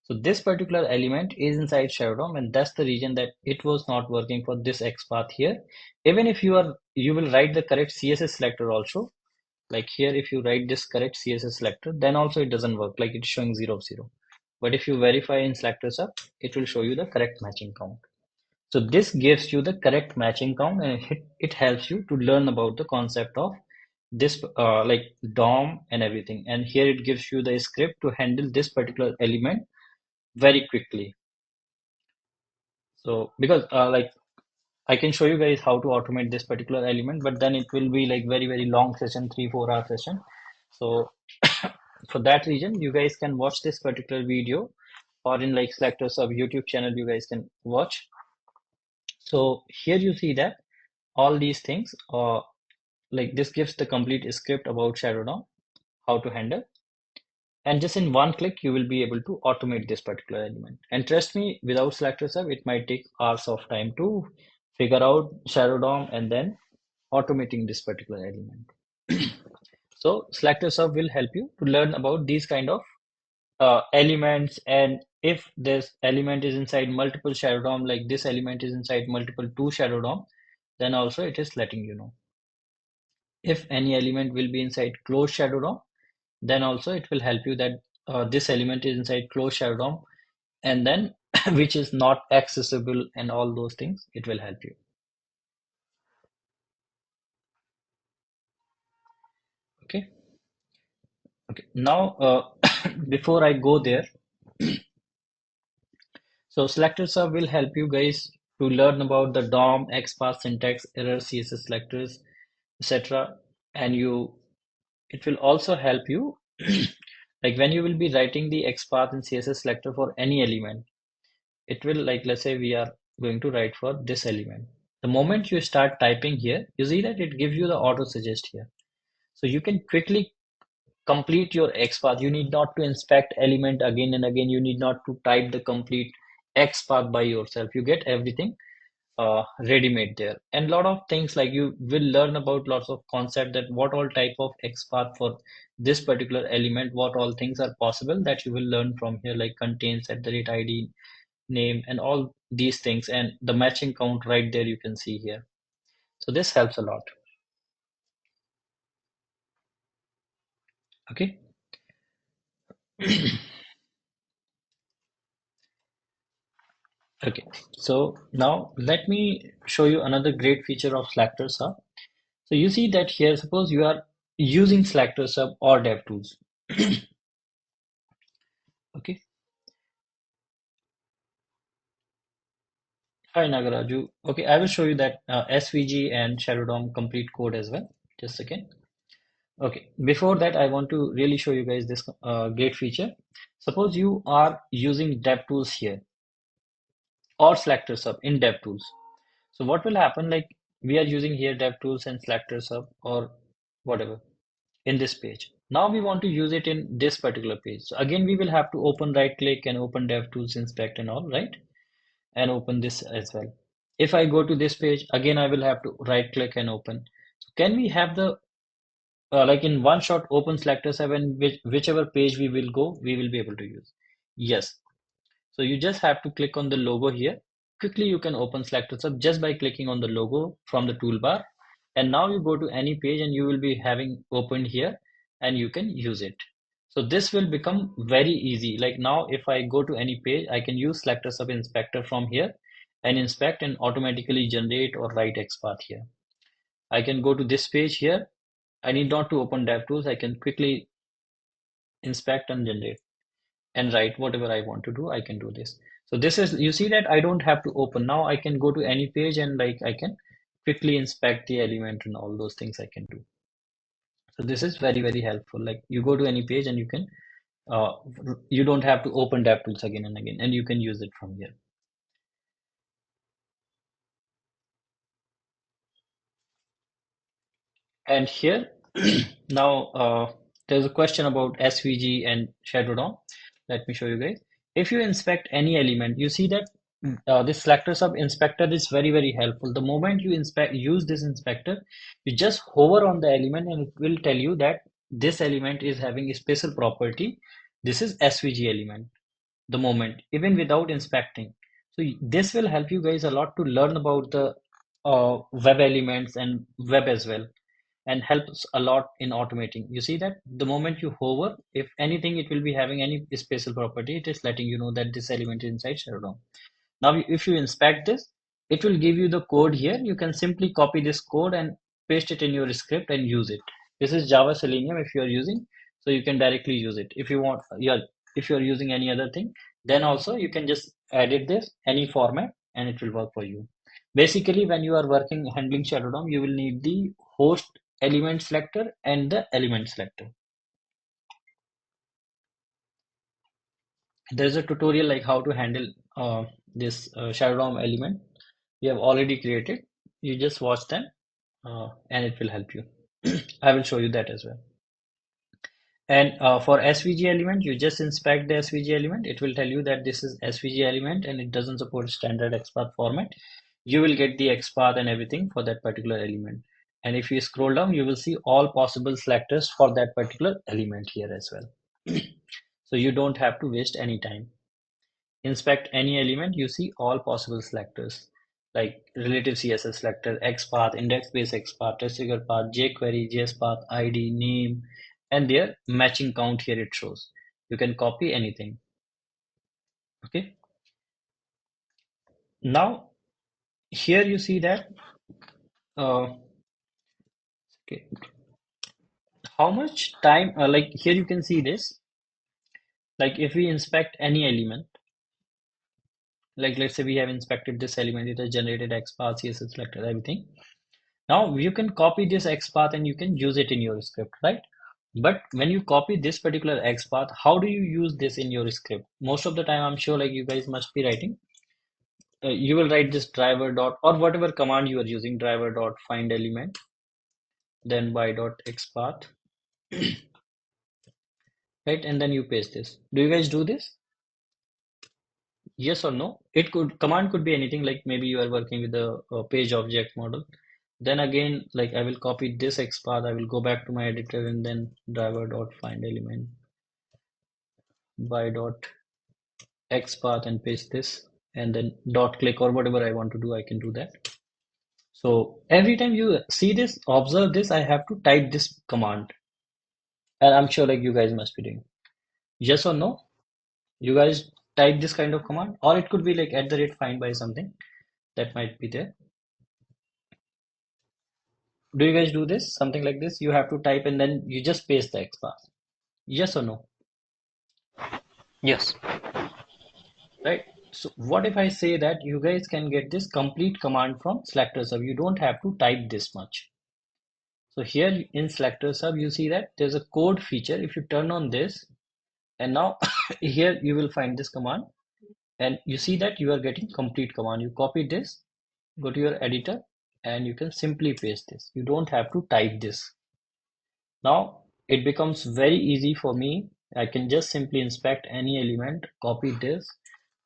So this particular element is inside Shadow DOM, and that's the reason that it was not working for this XPath here. Even if you will write the correct cssSelector also, like here, if you write this correct cssSelector, then also it doesn't work, like it's showing 0 of 0. But if you verify in SelectorsHub, it will show you the correct matching count. So this gives you the correct matching count, and it helps you to learn about the concept of this like DOM and everything. And here it gives you the script to handle this particular element very quickly. So because like I can show you guys how to automate this particular element, but then it will be like very long session, 3-4 hour session. So for that reason, you guys can watch this particular video, or in like SelectorsHub YouTube channel, you guys can watch. So here you see that all these things, like this gives the complete script about Shadow DOM, how to handle. And just in one click, you will be able to automate this particular element. And trust me, without SelectorsHub, it might take hours of time to figure out Shadow DOM and then automating this particular element. So SelectorsHub will help you to learn about these kind of elements, and if this element is inside multiple Shadow DOM, like this element is inside multiple 2 Shadow DOM, then also it is letting you know. If any element will be inside closed Shadow DOM, then also it will help you that this element is inside closed Shadow DOM, and then which is not accessible, and all those things, it will help you. Okay. Okay. Now, before I go there, so SelectorsHub will help you guys to learn about the DOM, XPath, syntax, error, CSS selectors, etc. And it will also help you like when you will be writing the XPath and CSS selector for any element. It will, like, let's say we are going to write for this element. The moment you start typing here, you see that it gives you the auto suggest here. So you can quickly complete your XPath. You need not to inspect element again and again. You need not to type the complete XPath by yourself. You get everything ready-made there. And a lot of things, like you will learn about lots of concept, that what all type of XPath for this particular element, what all things are possible, that you will learn from here, like contains at the rate ID name and all these things, and the matching count right there you can see here. So this helps a lot. Okay. Okay, so now let me show you another great feature of SelectorsHub. So you see that here, suppose you are using SelectorsHub or DevTools. Okay. Hi Nagaraju. Okay, I will show you that SVG and Shadow DOM complete code as well. Just a second. Okay, before that, I want to really show you guys this great feature. Suppose you are using DevTools here or SelectorsHub in DevTools. So what will happen, like we are using here DevTools and SelectorsHub or whatever in this page. Now we want to use it in this particular page. So again, we will have to open, right click and open DevTools, inspect and all, right? And open this as well. If I go to this page, again, I will have to right click and open. So can we have the like in one shot open SelectorsHub, and whichever page we will go, we will be able to use? Yes. So you just have to click on the logo here. Quickly you can open SelectorsHub just by clicking on the logo from the toolbar. And now you go to any page and you will be having opened here and you can use it. So this will become very easy. Like now if I go to any page, I can use SelectorsHub inspector from here and inspect and automatically generate or write XPath here. I can go to this page here. I need not to open DevTools. I can quickly inspect and generate and write whatever I want to do. I can do this. So this is, you see that I don't have to open. Now I can go to any page and like I can quickly inspect the element and all those things I can do. So this is very helpful. Like you go to any page and you can you don't have to open DevTools again and again, and you can use it from here. And here now there's a question about SVG and Shadow DOM. Let me show you guys. If you inspect any element, you see that this SelectorsHub inspector is very helpful. The moment you use this inspector, you just hover on the element and it will tell you that this element is having a special property. This is SVG element. The moment, even without inspecting. So this will help you guys a lot to learn about the web elements and web as well, and helps a lot in automating. You see that the moment you hover, if anything, it will be having any special property. It is letting you know that this element is inside Shadow DOM. Now, if you inspect this, it will give you the code here. You can simply copy this code and paste it in your script and use it. This is Java Selenium if you are using, so you can directly use it. If you want, yeah, if you are using any other thing, then also you can just edit this any format and it will work for you. Basically, when you are working handling Shadow DOM, you will need the host element selector and the element selector. There's a tutorial like how to handle this Shadow DOM element we have already created. You just watch them and it will help you. I will show you that as well. And for SVG element, you just inspect the SVG element. It will tell you that this is SVG element and it doesn't support standard XPath format. You will get the XPath and everything for that particular element. And if you scroll down, you will see all possible selectors for that particular element here as well. So you don't have to waste any time. Inspect any element, you see all possible selectors like relative CSS selector, XPath, index-based XPath, test trigger path, jQuery, JSPath, ID, name, and their matching count here it shows. You can copy anything. Okay. Now here you see that okay, how much time like here you can see this, like if we inspect any element, like let's say we have inspected this element, it has generated XPath, CSS selector, everything. Now you can copy this XPath and you can use it in your script, right? But when you copy this particular XPath, how do you use this in your script? Most of the time, I'm sure like you guys must be writing. You will write this driver dot or whatever command you are using, driver dot find element, then by dot XPath, right? And then you paste this. Do you guys do this? Yes or no? It could command could be anything, like maybe you are working with a page object model. Then again, like I will copy this XPath, I will go back to my editor and then driver dot find element by dot XPath and paste this and then dot click or whatever I want to do, I can do that. So every time you see this, observe this, I have to type this command. And I'm sure like you guys must be doing. Yes or no? You guys type this kind of command, or it could be like @ find by something that might be there. Do you guys do this? Something like this? You have to type and then you just paste the XPath. Yes or no? Yes. Right? So what if I say that you guys can get this complete command from SelectorsHub? You don't have to type this much. So here in SelectorsHub, you see that there's a code feature. If you turn on this, and now here you will find this command, and you see that you are getting complete command. You copy this, go to your editor, and you can simply paste this. You don't have to type this. Now it becomes very easy for me. I can just simply inspect any element, copy this,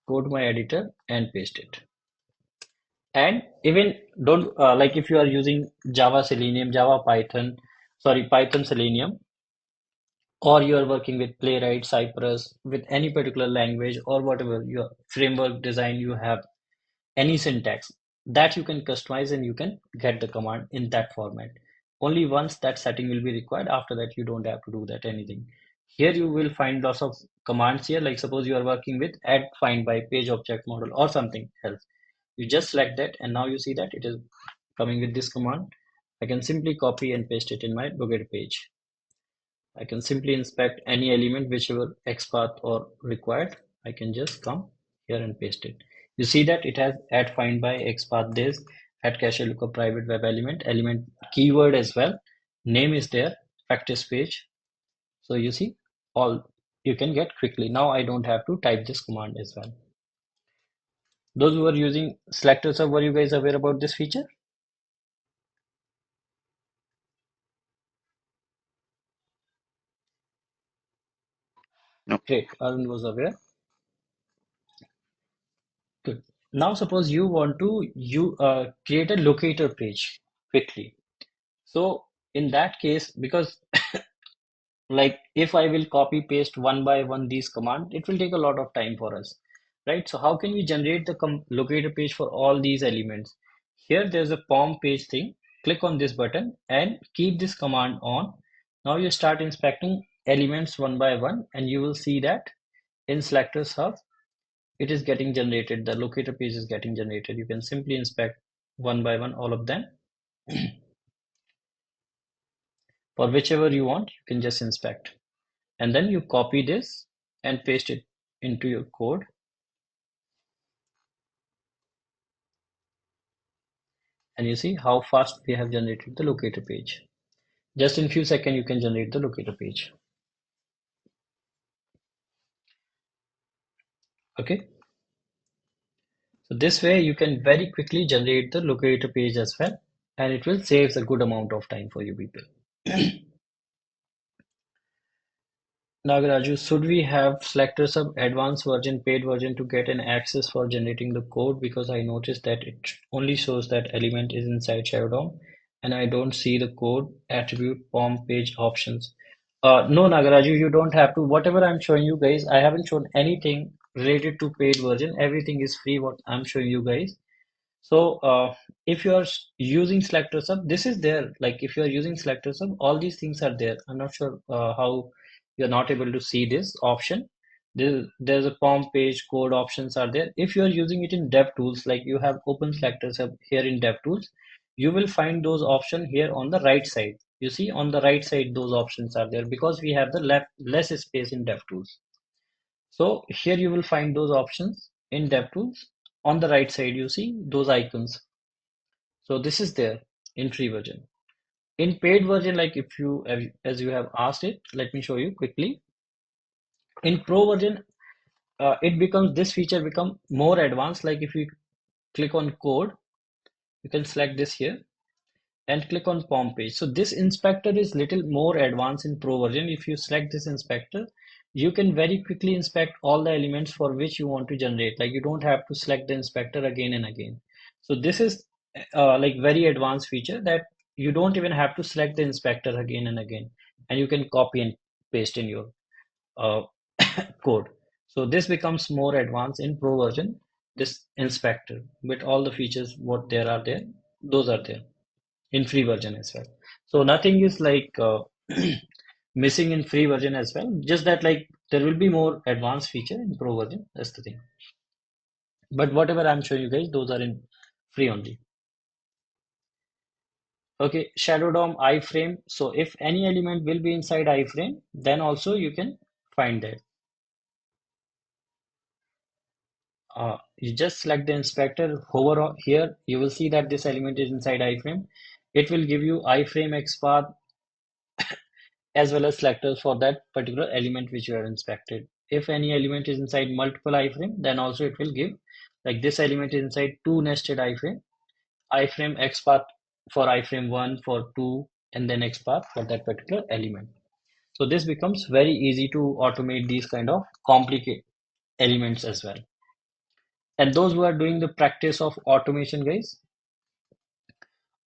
go to my editor and paste it. And even don't like if you are using Java Selenium, Java Python, sorry, Python Selenium, or you are working with Playwright, Cypress, with any particular language or whatever your framework design you have, any syntax that you can customize and you can get the command in that format. Only once that setting will be required. After that, you don't have to do that anything. Here you will find lots of commands here. Like suppose you are working with add find by page object model or something else. You just select that and now you see that it is coming with this command. I can simply copy and paste it in my locate page. I can simply inspect any element whichever XPath or required. I can just come here and paste it. You see that it has add find by XPath this, add cache lookup private web element keyword as well. Name is there, practice page. So you see all you can get quickly. Now I don't have to type this command as well. Those who are using SelectorsHub, were you guys aware about this feature? No. Great, Arun was aware. Good. Now suppose you want to create a locator page quickly. So in that case, because like if I will copy paste one by one these commands, it will take a lot of time for us, right? So how can we generate the locator page for all these elements? Here there's a POM page thing. Click on this button and keep this command on. Now you start inspecting elements one by one and you will see that in SelectorsHub it is getting generated. The locator page is getting generated. You can simply inspect one by one all of them. For whichever you want, you can just inspect. And then you copy this and paste it into your code. And you see how fast we have generated the locator page. Just in few seconds, you can generate the locator page. Okay. So this way you can very quickly generate the locator page as well. And it will save a good amount of time for you people. Nagaraju, should we have SelectorsHub advanced version, paid version to get an access for generating the code? Because I noticed that it only shows that element is inside Shadow DOM and I don't see the code, attribute, POM, page options. No, Nagaraju, you don't have to. Whatever I'm showing you guys, I haven't shown anything related to paid version. Everything is free, what I'm showing you guys. So if you are using SelectorsHub, this is there. Like if you are using SelectorsHub, all these things are there. I'm not sure how you're not able to see this option. There's a POM page, code options are there. If you are using it in DevTools, like you have open SelectorsHub here in DevTools, you will find those options here on the right side. You see on the right side, those options are there because we have the less space in DevTools. So here you will find those options in DevTools. On the right side, you see those icons. So this is there in free version. In paid version, like if you, as you have asked it, let me show you quickly. In pro version, it becomes, this feature become more advanced. Like if you click on code, you can select this here and click on POM page. So this inspector is little more advanced in pro version. If you select this inspector, you can very quickly inspect all the elements for which you want to generate. Like you don't have to select the inspector again and again. So this is like very advanced feature that you don't even have to select the inspector again and again, and you can copy and paste in your uh, code. So this becomes more advanced in pro version, this inspector, with all the features what there are there, those are there in free version as well. So nothing is like missing in free version as well. Just that like there will be more advanced feature in pro version. That's the thing. But whatever I'm showing you guys, those are in free only. Okay, Shadow DOM iframe. So if any element will be inside iframe, then also you can find that. You just select the inspector, hover here, you will see that this element is inside iframe. It will give you iframe XPath as well as selectors for that particular element which you have inspected. If any element is inside multiple iframe, then also it will give, like this element is inside two nested iframe, iframe XPath for iframe 1, for 2, and then XPath for that particular element. So this becomes very easy to automate these kind of complicated elements as well. And those who are doing the practice of automation, guys,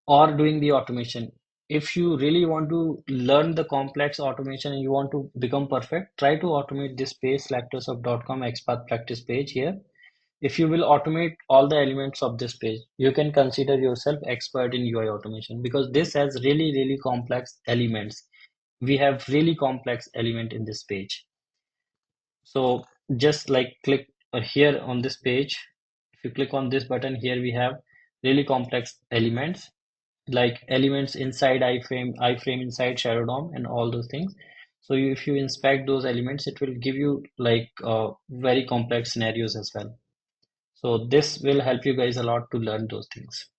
or doing the automation, if you really want to learn the complex automation and you want to become perfect, try to automate this page, SelectorsHub.com XPath practice page here. If you will automate all the elements of this page, you can consider yourself expert in UI automation because this has really, really complex elements. We have really complex element in this page. So just like click here on this page. If you click on this button here, we have really complex elements, like elements inside iframe inside Shadow DOM, and all those things. So if you inspect those elements, it will give you like very complex scenarios as well. So this will help you guys a lot to learn those things.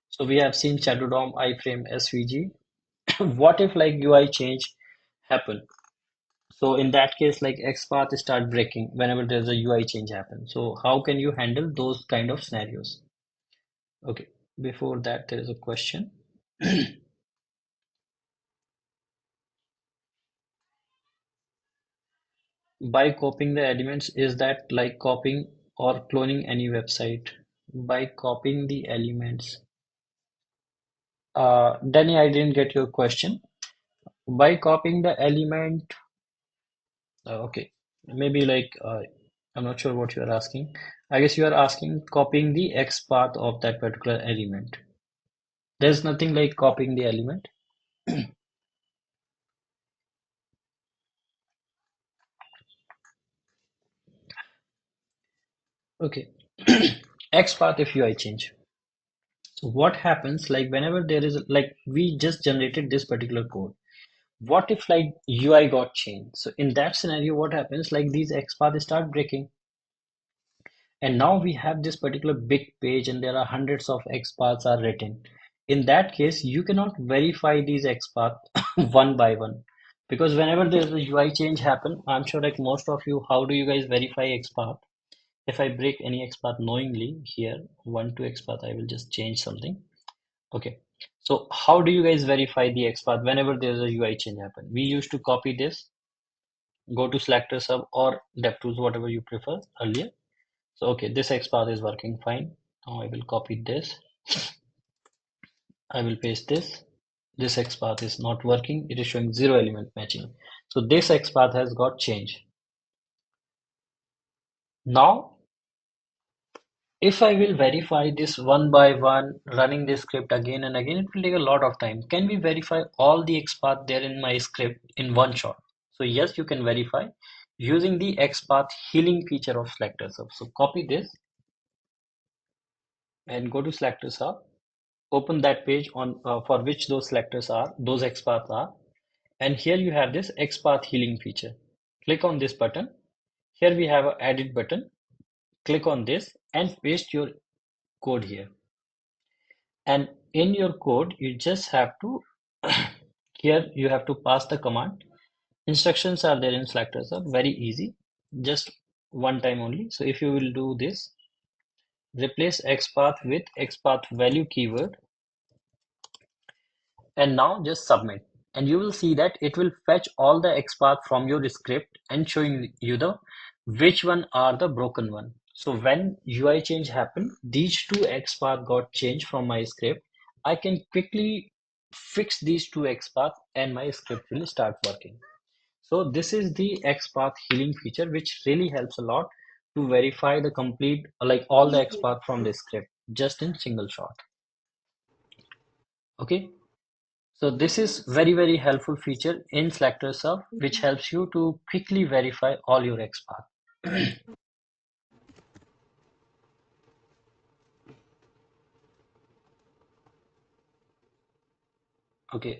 So we have seen Shadow DOM, iframe, SVG. What if like UI change happen? So in that case, like XPath start breaking whenever there's a UI change happen. So how can you handle those kind of scenarios? Okay, before that, there is a question. By copying the elements, is that like copying or cloning any website? By copying the elements. Danny, I didn't get your question. By copying the element, okay, maybe like I'm not sure what you are asking. I guess you are asking copying the X path of that particular element. There's nothing like copying the element. Okay. XPath if UI change. So what happens like whenever there is like we just generated this particular code. What if like UI got changed? So in that scenario, what happens like these XPaths start breaking. And now we have this particular big page and there are hundreds of XPaths are written. In that case, you cannot verify these XPath one by one. Because whenever there's a UI change happen, I'm sure like most of you, how do you guys verify XPath? If I break any XPath knowingly here, 1 to XPath, I will just change something. Okay. So how do you guys verify the XPath whenever there's a UI change happen? We used to copy this, go to SelectorsHub or DevTools, whatever you prefer earlier. So okay, this XPath is working fine. Now I will copy this. I will paste this. This XPath is not working. It is showing 0 element matching. So this XPath has got changed. Now, if I will verify this one by one, running this script again and again, it will take a lot of time. Can we verify all the XPath there in my script in one shot? So yes, you can verify using the XPath healing feature of SelectorsHub. So copy this and go to SelectorsHub. Open that page on for which those those XPaths are, and here you have this XPath healing feature. Click on this button. Here we have an edit button. Click on this and paste your code here. And in your code, you just have to here you have to pass the command. Instructions are there in SelectorsHub, very easy, just one time only. So if you will do this, replace XPath with XPath value keyword and now just submit, and you will see that it will fetch all the XPath from your script and showing you the which one are the broken one. So when UI change happened, these two XPath got changed from my script. I can quickly fix these two XPath and my script will start working. So this is the XPath healing feature, which really helps a lot to verify the complete like all the XPath from the script just in single shot. Okay. So this is very helpful feature in SelectorsHub, which helps you to quickly verify all your XPath. Okay.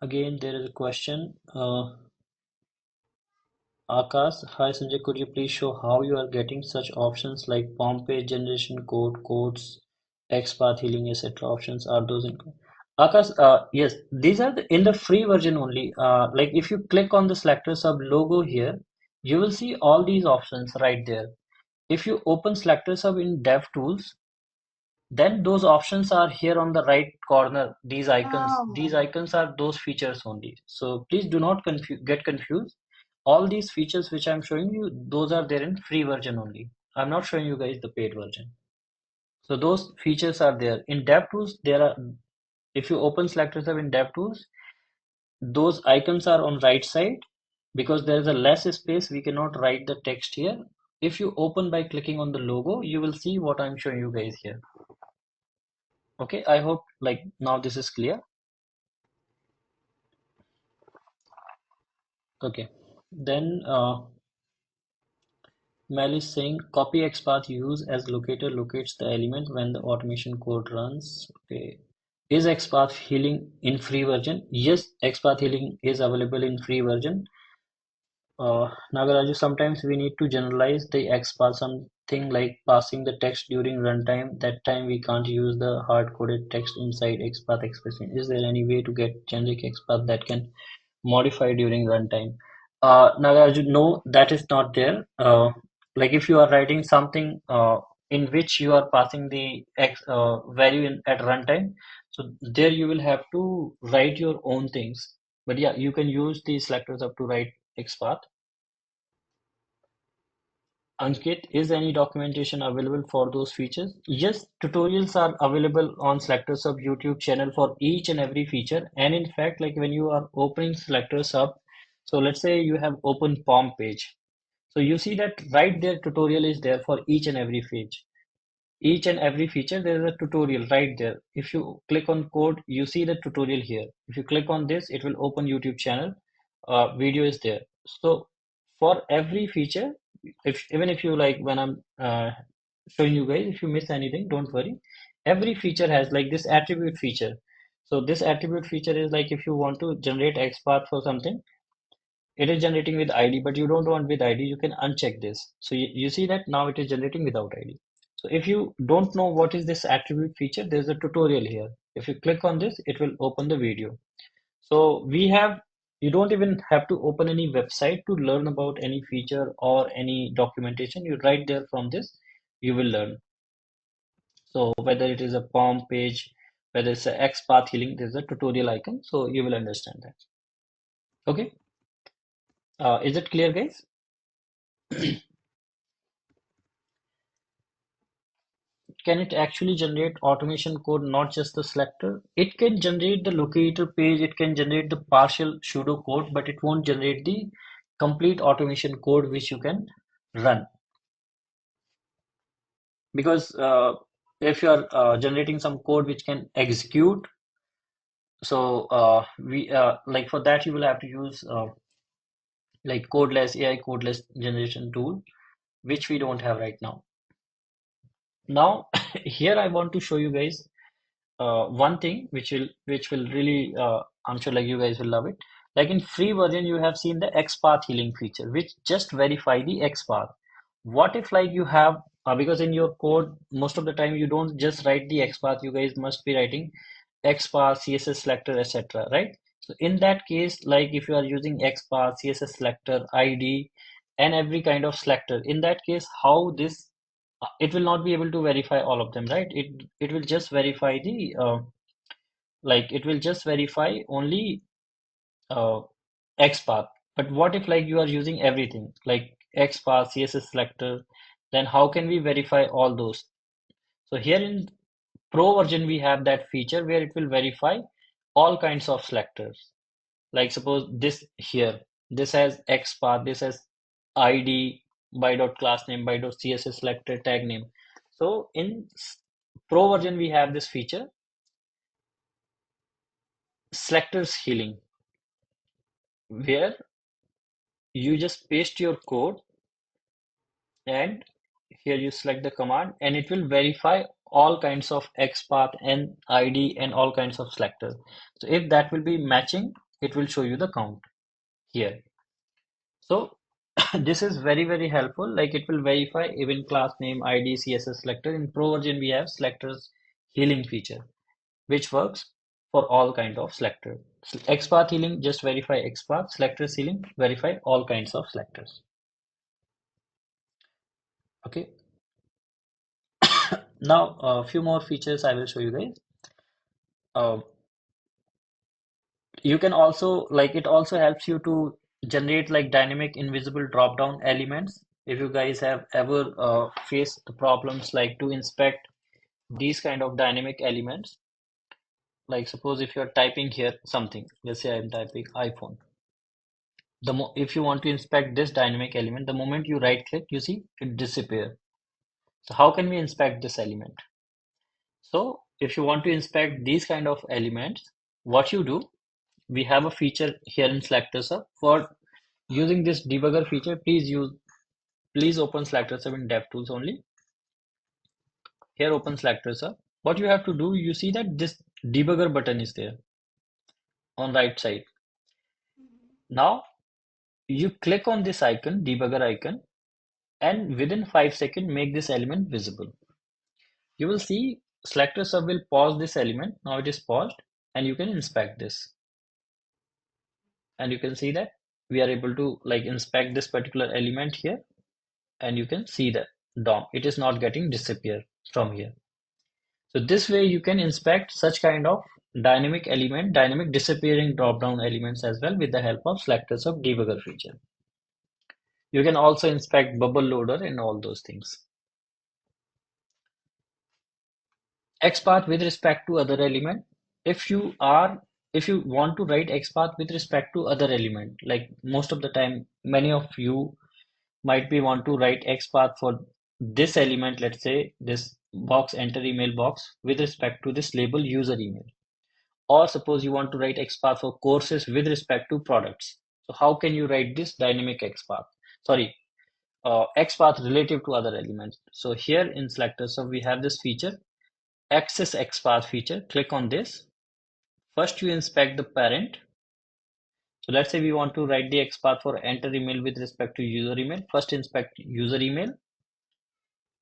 Again, there is a question. Akash, hi Sanjay, could you please show how you are getting such options like POM page generation, codes, XPath healing, etc. options? Are those in? Akash, yes, these are in the free version only. Like if you click on the SelectorsHub logo here, you will see all these options right there. If you open SelectorsHub in DevTools, then those options are here on the right corner. These icons are those features only. So please do not get confused. All these features which I'm showing you, those are there in free version only. I'm not showing you guys the paid version. So those features are there in DevTools. There are, if you open SelectorsHub in DevTools, those icons are on right side. Because there is a less space, we cannot write the text here. If you open by clicking on the logo, you will see what I'm showing you guys here. Okay, I hope like now this is clear. Okay, then Mel is saying copy XPath use as locator locates the element when the automation code runs. Okay, is XPath healing in free version? Yes, XPath healing is available in free version. Nagaraju, sometimes we need to generalize the XPath, something like passing the text during runtime. That time we can't use the hard-coded text inside XPath expression. Is there any way to get generic XPath that can modify during runtime? Nagaraju, no, that is not there. Like if you are writing something in which you are passing the value at runtime, so there you will have to write your own things. But yeah, you can use the selectors up to write XPath. Ankit, is any documentation available for those features? Yes, tutorials are available on SelectorsHub YouTube channel for each and every feature. And in fact, like when you are opening SelectorsHub, so let's say you have open POM page. So you see that right there tutorial is there for each and every page. Each and every feature, there is a tutorial right there. If you click on code, you see the tutorial here. If you click on this, it will open YouTube channel. Video is there. So for every feature, even if you like, when I'm showing you guys, if you miss anything, don't worry. Every feature has like this attribute feature. So this attribute feature is like, if you want to generate XPath for something, it is generating with ID, but you don't want with ID, you can uncheck this. So you see that now it is generating without ID. So if you don't know what is this attribute feature, there's a tutorial here. If you click on this, it will open the video. So you don't even have to open any website to learn about any feature or any documentation. You right there from this, you will learn. So whether it is a POM page, whether it's a XPath healing, there's a tutorial icon. So you will understand that. Okay. Is it clear, guys? Can it actually generate automation code, not just the selector? It can generate the locator page, it can generate the partial pseudo code, but it won't generate the complete automation code which you can run. Because if you are generating some code which can execute, so we like for that you will have to use like AI codeless generation tool, which we don't have right now. Now here I want to show you guys one thing which will really I'm sure like you guys will love it. Like in free version, you have seen the XPath healing feature, which just verify the XPath. What if like you have because in your code most of the time you don't just write the XPath, you guys must be writing XPath, cssSelector, etc. Right? So in that case, like if you are using XPath, cssSelector, ID, and every kind of selector, in that case, how this it will not be able to verify all of them, right? It will just verify the like it will just verify only uh, XPath. But what if like you are using everything like XPath, cssSelector, then how can we verify all those? So here in Pro version, we have that feature where it will verify all kinds of selectors. Like suppose this here, this has XPath, this has ID, by dot class name, by dot cssSelector tag name. So in Pro version, we have this feature, selectors healing, where you just paste your code and here you select the command and it will verify all kinds of XPath and ID and all kinds of selectors. So if that will be matching, it will show you the count here. So this is very, very helpful. Like it will verify even class name, ID, cssSelector. In Pro version, we have selectors healing feature, which works for all kind of selector. XPath healing, just verify XPath. Selectors healing, verify all kinds of selectors. Okay. Now a few more features I will show you guys. You can also like it also helps you to generate like dynamic invisible drop down elements. If you guys have ever faced the problems like to inspect these kind of dynamic elements, like suppose if you're typing here something, let's say I'm typing iPhone. If you want to inspect this dynamic element, the moment you right click, you see it disappear. So how can we inspect this element? So if you want to inspect these kind of elements, what you do, we have a feature here in SelectorsHub. For using this debugger feature, please open SelectorsHub in DevTools only. Here open SelectorsHub. What you have to do, you see that this debugger button is there on right side. Now you click on this icon, debugger icon, and within 5 seconds make this element visible. You will see SelectorsHub will pause this element. Now it is paused and you can inspect this. And you can see that we are able to like inspect this particular element here, and you can see that DOM, it is not getting disappear from here. So this way you can inspect such kind of dynamic element, dynamic disappearing drop down elements as well with the help of SelectorsHub debugger feature. You can also inspect bubble loader and all those things. XPath with respect to other element. If you want to write XPath with respect to other element, like most of the time, many of you might be want to write XPath for this element, let's say this box enter email box with respect to this label user email. Or suppose you want to write XPath for courses with respect to products. So how can you write this dynamic XPath? sorry, XPath relative to other elements. So here in SelectorsHub, we have this feature, access XPath feature. Click on this. First, you inspect the parent. So let's say we want to write the XPath for enter email with respect to user email. First, inspect user email,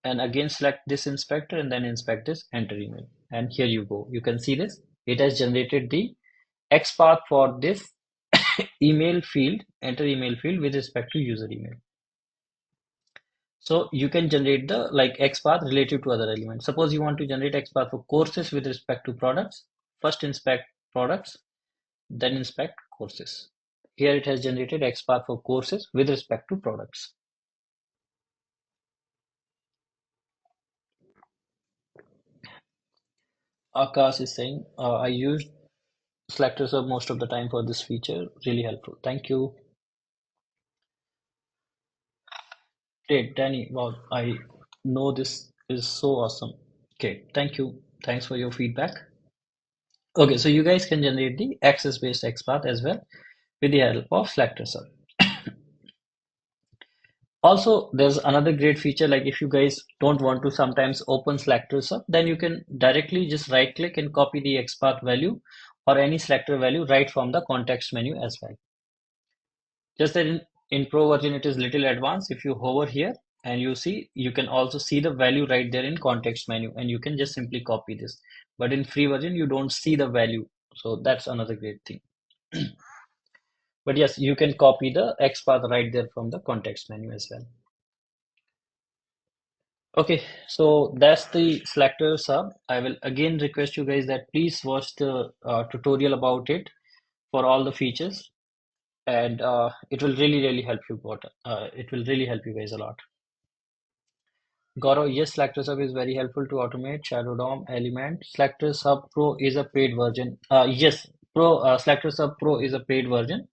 and again select this inspector, and then inspect this enter email. And here you go. You can see this. It has generated the XPath for this email field, enter email field with respect to user email. So you can generate the XPath relative to other elements. Suppose you want to generate XPath for courses with respect to products. First inspect products, then inspect courses. Here it has generated XPath for courses with respect to products. Akash is saying, I used SelectorsHub most of the time for this feature. Really helpful. Thank you. Great, Danny. Wow, I know this is so awesome. Okay, thank you. Thanks for your feedback. Okay, so you guys can generate the access-based XPath as well with the help of SelectorsHub. Also, there's another great feature, like if you guys don't want to sometimes open SelectorsHub, then you can directly just right click and copy the XPath value or any selector value right from the context menu as well. Just that in Pro version, it is little advanced. If you hover here and you see, you can also see the value right there in context menu, and you can just simply copy this. But in free version, you don't see the value. So that's another great thing. But yes, you can copy the XPath right there from the context menu as well. Okay, so that's the SelectorsHub. I will again request you guys that please watch the tutorial about it for all the features, and it will really help you. It will really help you guys a lot. Gaurav, yes, SelectorsHub is very helpful to automate Shadow DOM element. SelectorsHub Pro is a paid version. Yes, SelectorsHub Pro is a paid version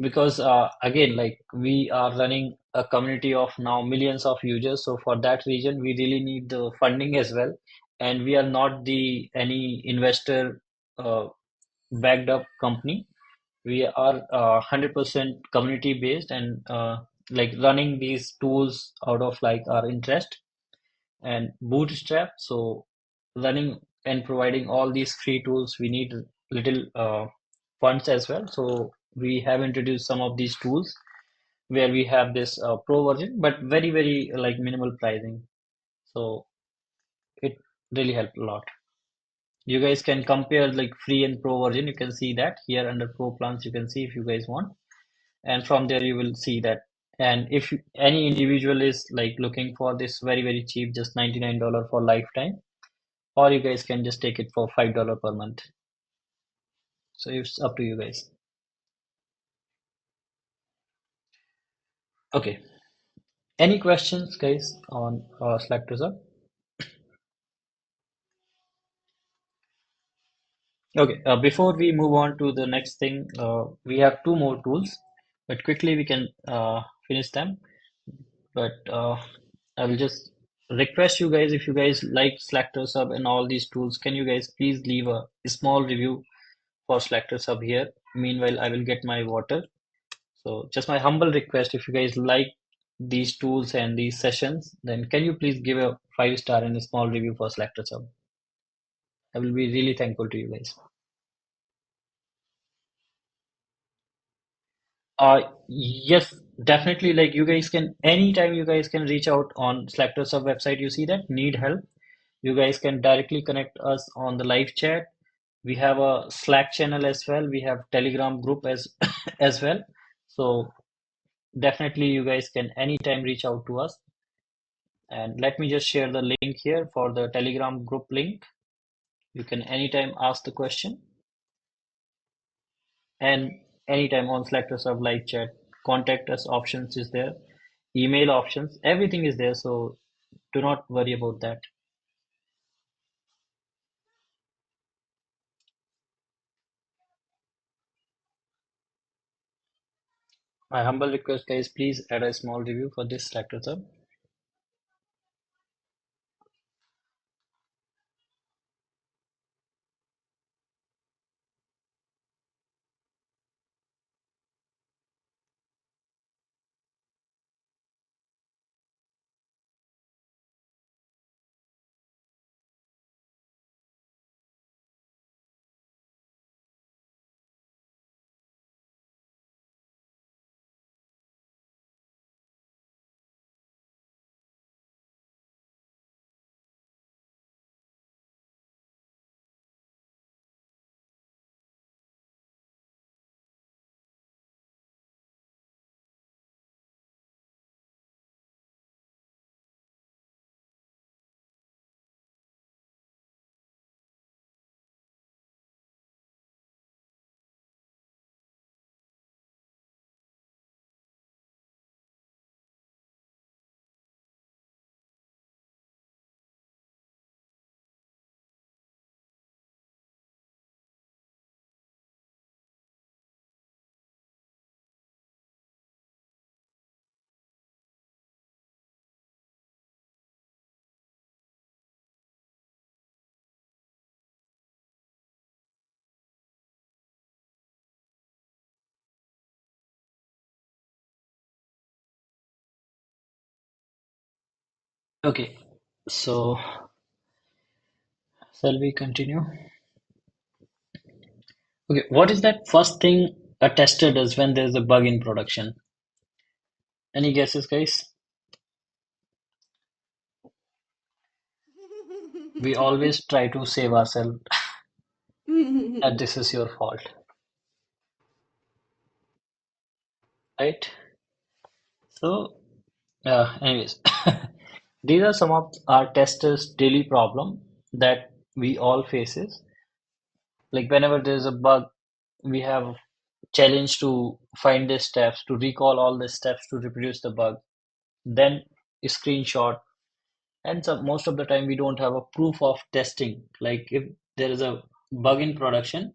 because again, like we are running a community of now millions of users. So for that reason, we really need the funding as well, and we are not the any investor uh, backed up company. We are 100% community based and like running these tools out of like our interest and bootstrap. So running and providing all these free tools, we need little funds as well. So we have introduced some of these tools where we have this pro version, but very like minimal pricing. So it really helped a lot. You guys can compare like free and pro version. You can see that here under pro plans. You can see if you guys want, and from there you will see that. And if any individual is like looking for this very cheap, just $99 for lifetime, or you guys can just take it for $5 per month. So it's up to you guys. Okay, any questions guys on SelectorsHub? Okay, before we move on to the next thing, we have two more tools, but quickly we can finish them. But I will just request you guys, if you guys like SelectorsHub and all these tools, can you guys please leave a small review for SelectorsHub here. Meanwhile, I will get my water. So just my humble request, if you guys like these tools and these sessions, then can you please give a 5-star and a small review for SelectorsHub? I will be really thankful to you guys. Yes, definitely. Like you guys can, anytime you guys can reach out on SelectorsHub website, you see that need help. You guys can directly connect us on the live chat. We have a Slack channel as well. We have Telegram group as as well. So definitely you guys can anytime reach out to us. And let me just share the link here for the Telegram group link. You can anytime ask the question, and anytime on SelectorsHub live chat, contact us options is there, email options, everything is there. So do not worry about that. My humble request, guys, please add a small review for this SelectorsHub. Okay, so shall we continue? Okay, what is that first thing a tester does when there's a bug in production? Any guesses, guys? We always try to save ourselves that this is your fault, right? So, anyways, these are some of our testers' daily problem that we all faces. Like whenever there's a bug, we have challenge to find the steps, to recall all the steps to reproduce the bug, then a screenshot. And so most of the time we don't have a proof of testing. Like if there is a bug in production,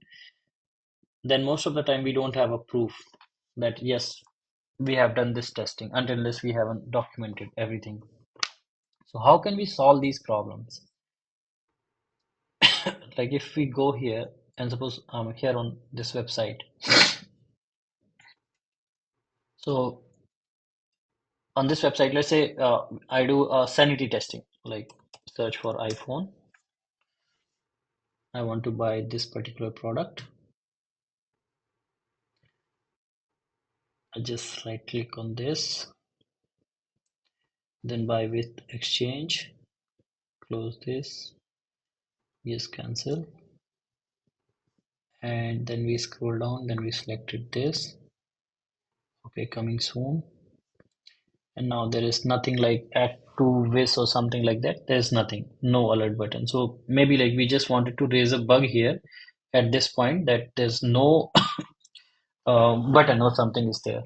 then most of the time we don't have a proof that yes, we have done this testing until unless we haven't documented everything. So how can we solve these problems? Like if we go here and suppose I'm here on this website. So on this website, let's say I do sanity testing, like search for iPhone. I want to buy this particular product. I just right click on this, then buy with exchange, close this, yes, cancel. And then we scroll down, then we selected this. Okay, coming soon. And now there is nothing like add to this or something like that. There's nothing, no alert button. So maybe like we just wanted to raise a bug here at this point that there's no button or something is there.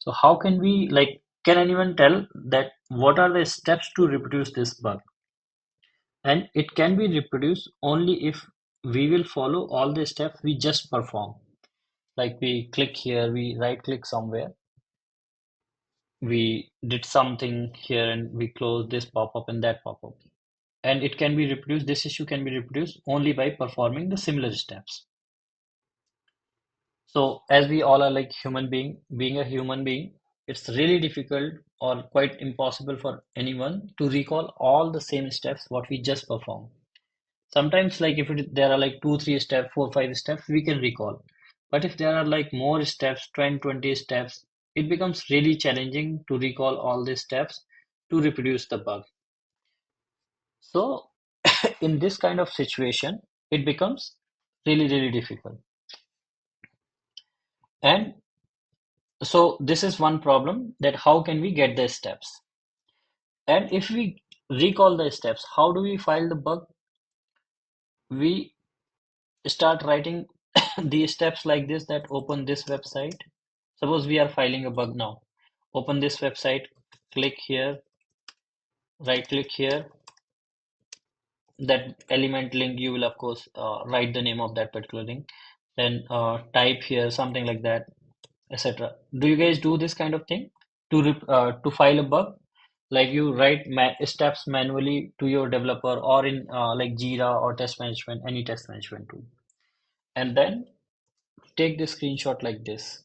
So how can we like, can anyone tell that what are the steps to reproduce this bug? And it can be reproduced only if we will follow all the steps we just perform. Like we click here, we right click somewhere, we did something here and we close this pop-up and that pop-up. And it can be reproduced, this issue can be reproduced only by performing the similar steps. So as we all are like being a human being, it's really difficult or quite impossible for anyone to recall all the same steps what we just performed. Sometimes like if there are like 2 3 steps, 4 5 steps, we can recall. But if there are like more steps, 10 20 steps, it becomes really challenging to recall all these steps to reproduce the bug. So in this kind of situation, it becomes really difficult. And so this is one problem, that how can we get the steps? And if we recall the steps, how do we file the bug? We start writing the steps like this, that open this website. Suppose we are filing a bug now. Open this website, click here, right click here. That element link, you will of course write the name of that particular link. Then type here something like that, etc. Do you guys do this kind of thing to file a bug? Like you write steps manually to your developer or in like Jira or test management, any test management tool, and then take the screenshot like this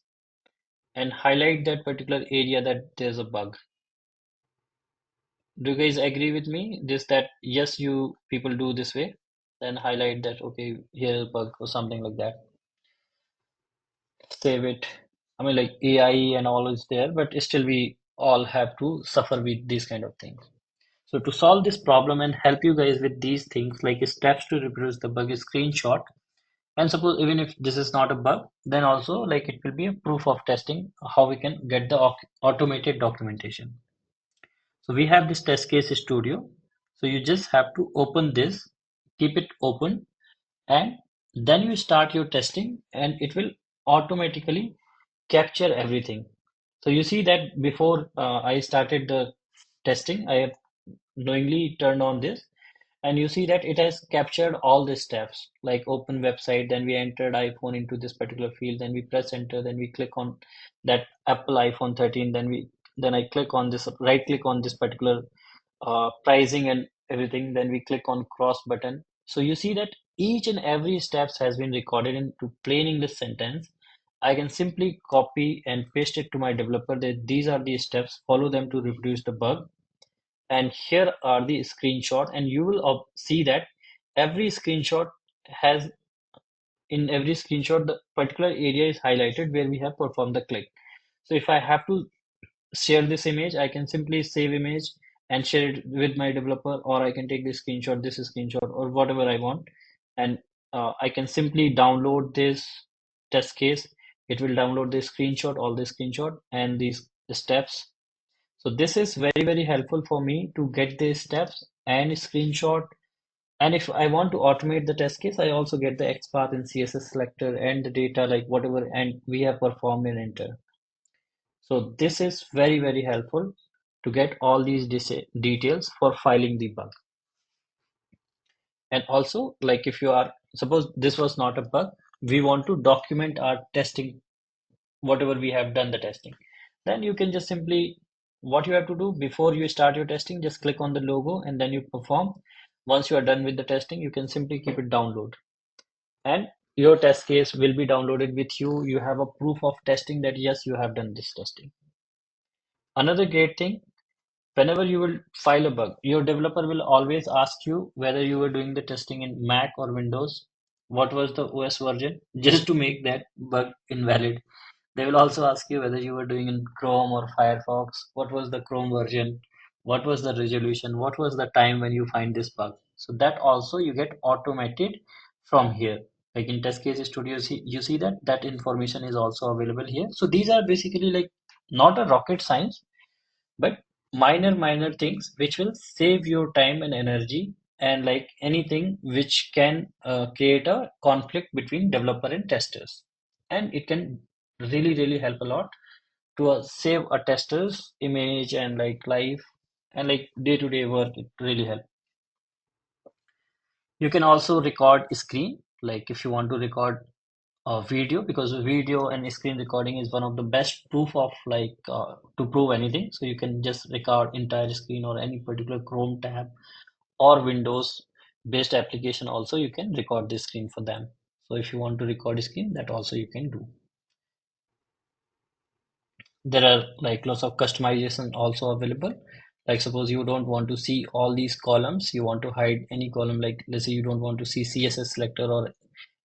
and highlight that particular area that there's a bug. Do you guys agree with me? This that yes, you people do this way, then highlight that okay, here's a bug or something like that. Save it. I mean, like AI and all is there, but still we all have to suffer with these kind of things. So to solve this problem and help you guys with these things, like steps to reproduce the bug is screenshot. And suppose even if this is not a bug, then also like it will be a proof of testing how we can get the automated documentation. So we have this test case studio. So you just have to open this, keep it open, and then you start your testing and it will automatically capture everything. So you see that before I started the testing, I have knowingly turned on this, and you see that it has captured all the steps, like open website, then we entered iPhone into this particular field, then we press enter, then we click on that Apple iPhone 13, then I click on this, right click on this particular pricing and everything, then we click on cross button. So you see that each and every steps has been recorded into plain English sentence. I can simply copy and paste it to my developer that these are the steps, follow them to reproduce the bug, and here are the screenshot, and you will see that every screenshot has, in every screenshot, the particular area is highlighted where we have performed the click. So if I have to share this image, I can simply save image and share it with my developer, or I can take this screenshot, or whatever I want, and I can simply download this test case. It will download the screenshot, all the screenshot and these steps. So this is very, very helpful for me to get these steps and screenshot. And if I want to automate the test case, I also get the XPath and cssSelector and the data, like whatever, and we have performed in enter. So this is very, very helpful to get all these details for filing the bug. And also, like if you are, suppose this was not a bug, we want to document our testing, whatever we have done the testing, then you can just simply, what you have to do before you start your testing, just click on the logo and then you perform. Once you are done with the testing, you can simply keep it download, and your test case will be downloaded with you. You have a proof of testing that yes, you have done this testing. Another great thing, whenever you will file a bug, your developer will always ask you whether you were doing the testing in Mac or Windows, what was the OS version, just to make that bug invalid. They will also ask you whether you were doing in Chrome or Firefox, what was the Chrome version, what was the resolution, what was the time when you find this bug. So that also you get automated from here. Like in Test Case Studio, you see that that information is also available here. So these are basically like not a rocket science, but minor things which will save your time and energy, and like anything which can create a conflict between developer and testers, and it can really help a lot to save a tester's image and like life and like day-to-day work. It really helps. You can also record screen, like if you want to record video, because video and screen recording is one of the best proof of like to prove anything. So you can just record entire screen or any particular Chrome tab or Windows based application, also you can record the screen for them. So if you want to record a screen, that also you can do. There are like lots of customization also available. Like suppose you don't want to see all these columns, you want to hide any column, like let's say you don't want to see cssSelector or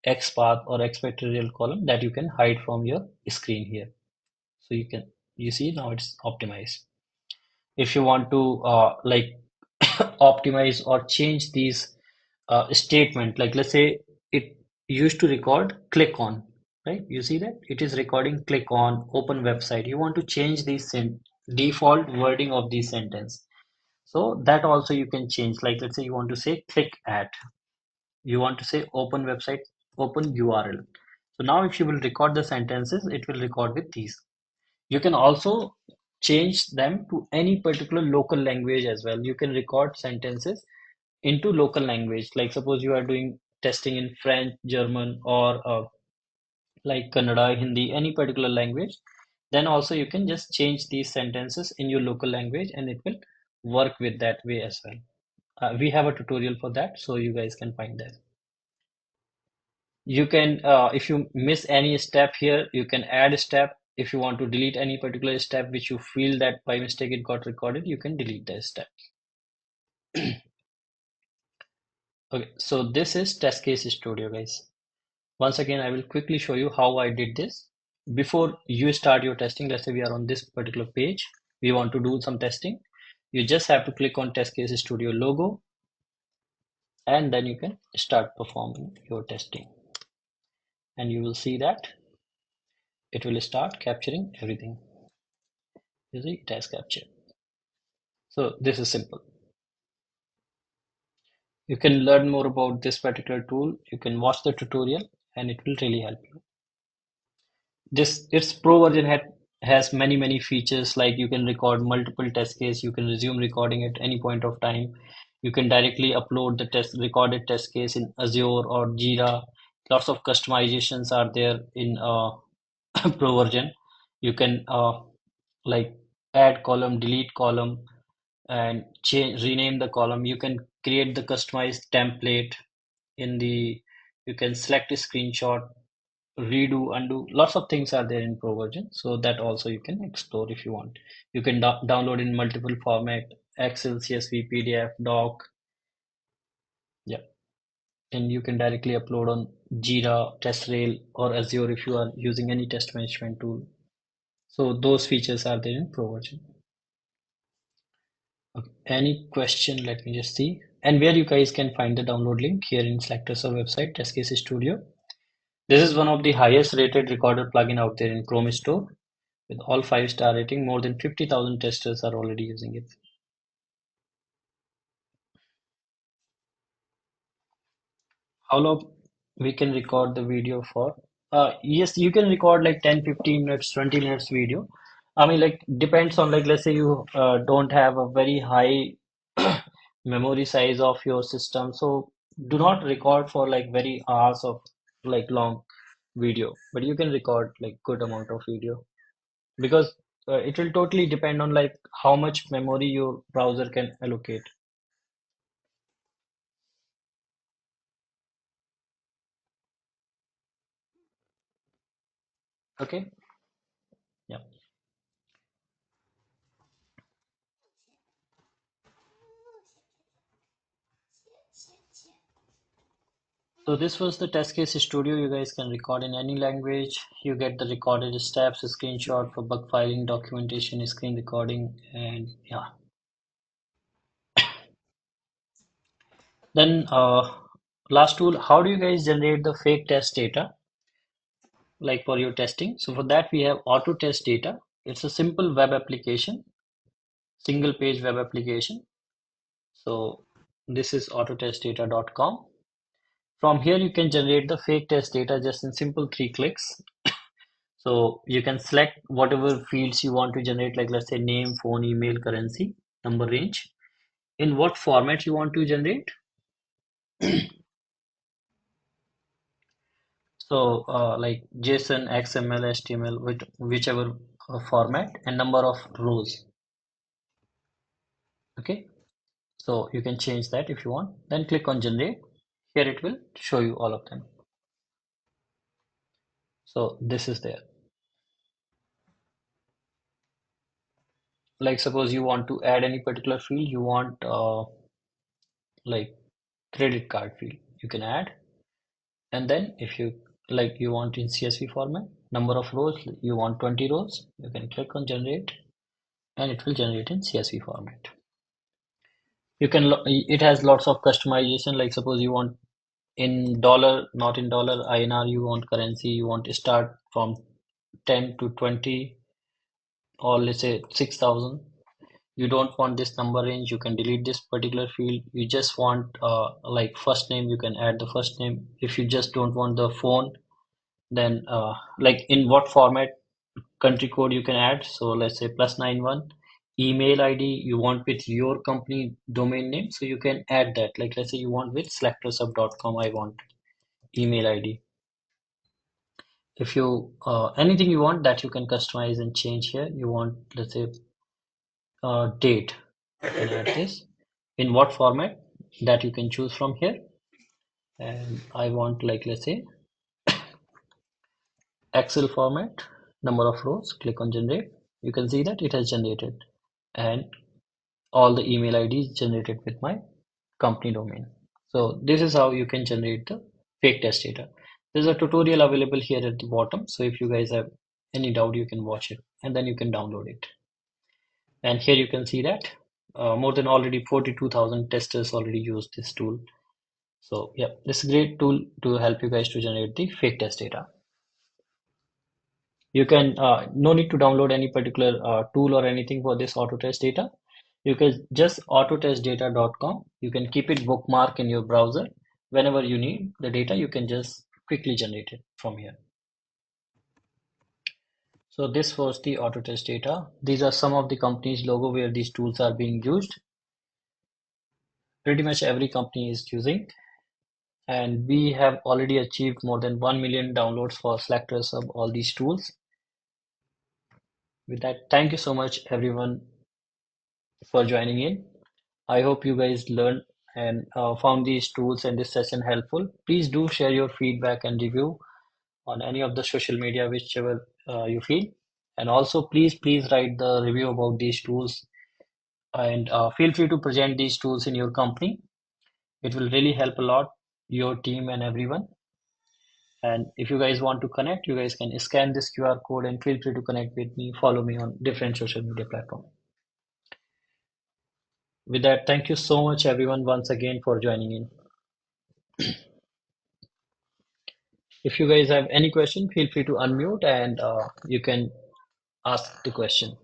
XPath or XFactorial column, that you can hide from your screen here. So you see now it's optimized. If you want to like optimize or change these statement, like let's say it used to record click on, right? You see that it is recording click on, open website. You want to change the default wording of the sentence. So that also you can change. Like let's say you want to say click at, you want to say open website, open URL. So now if you will record the sentences, it will record with these. You can also change them to any particular local language as well. You can record sentences into local language. Like suppose you are doing testing in French, German, or like Kannada, Hindi, any particular language. Then also you can just change these sentences in your local language and it will work with that way as well. We have a tutorial for that, so you guys can find that. You can, if you miss any step here, you can add a step. If you want to delete any particular step which you feel that by mistake it got recorded, you can delete that step. Okay, so this is Test Case Studio, guys. Once again, I will quickly show you how I did this. Before you start your testing, let's say we are on this particular page, we want to do some testing. You just have to click on Test Case Studio logo, and then you can start performing your testing. And you will see that it will start capturing everything. You see, it has captured. So this is simple. You can learn more about this particular tool. You can watch the tutorial and it will really help you. Its pro version has many features, like you can record multiple test case, you can resume recording at any point of time. You can directly upload the recorded test case in Azure or Jira. Lots of customizations are there in pro version. You can like add column, delete column, and rename the column. You can create the customized template in the, you can select a screenshot, redo, undo. Lots of things are there in pro version, so that also you can explore if you want. You can download in multiple format, Excel, CSV, PDF, Doc. Yeah, and you can directly upload on Jira, TestRail, or Azure if you are using any test management tool. So those features are there in Pro version. Okay. Any question? Let me just see. And where you guys can find the download link here in SelectorsHub website, Test Case Studio. This is one of the highest rated recorder plugin out there in Chrome Store. With all 5-star rating, more than 50,000 testers are already using it. How long we can record the video for? Yes, you can record like 10, 15 minutes, 20 minutes video. I mean, like depends on like, let's say you don't have a very high memory size of your system. So do not record for like very hours of like long video, but you can record like good amount of video because it will totally depend on like how much memory your browser can allocate. Okay. Yeah. So this was the test case studio. You guys can record in any language. You get the recorded steps, a screenshot for bug filing, documentation, screen recording, and yeah. Then last tool, how do you guys generate the fake test data like for your testing? So for that we have autotestdata. It's a simple web application, single page web application. So this is autotestdata.com. From here you can generate the fake test data just in simple 3 clicks. So you can select whatever fields you want to generate, like let's say name, phone, email, currency, number range. In what format you want to generate. So like JSON, XML, HTML, whichever format, and number of rows. Okay, so you can change that if you want. Then click on generate. Here it will show you all of them. So this is there. Like suppose you want to add any particular field, you want like credit card field, you can add. And then if you like you want in CSV format, number of rows, you want 20 rows, you can click on generate and it will generate in CSV format. You can it has lots of customization, like suppose you want in dollar, not in dollar, INR, you want currency, you want to start from 10 to 20 or let's say 6,000. You don't want this number range, you can delete this particular field. You just want like first name, you can add the first name. If you just don't want the phone, then like in what format country code you can add. So let's say +91. Email ID you want with your company domain name, so you can add that. Like let's say you want with SelectorsHub.com, I want email ID. If you anything you want that you can customize and change here. You want, let's say date, you can add this in what format that you can choose from here. And I want like let's say Excel format, number of rows, click on generate. You can see that it has generated and all the email IDs generated with my company domain. So this is how you can generate the fake test data. There's a tutorial available here at the bottom. So if you guys have any doubt, you can watch it and then you can download it. And here you can see that more than already 42,000 testers already use this tool. So yeah, this is a great tool to help you guys to generate the fake test data. You can no need to download any particular tool or anything for this autotest data. You can just autotestdata.com. You can keep it bookmark in your browser. Whenever you need the data, you can just quickly generate it from here. So this was the autotest data. These are some of the company's logo where these tools are being used. Pretty much every company is using. And we have already achieved more than 1 million downloads for selectors of all these tools. With that, thank you so much everyone for joining in. I hope you guys learned and found these tools and this session helpful. Please do share your feedback and review on any of the social media, whichever you feel. And also please write the review about these tools and feel free to present these tools in your company. It will really help a lot your team and everyone. And if you guys want to connect, you guys can scan this QR code and feel free to connect with me, follow me on different social media platforms. With that, thank you so much everyone once again for joining in. If you guys have any question, feel free to unmute and you can ask the question.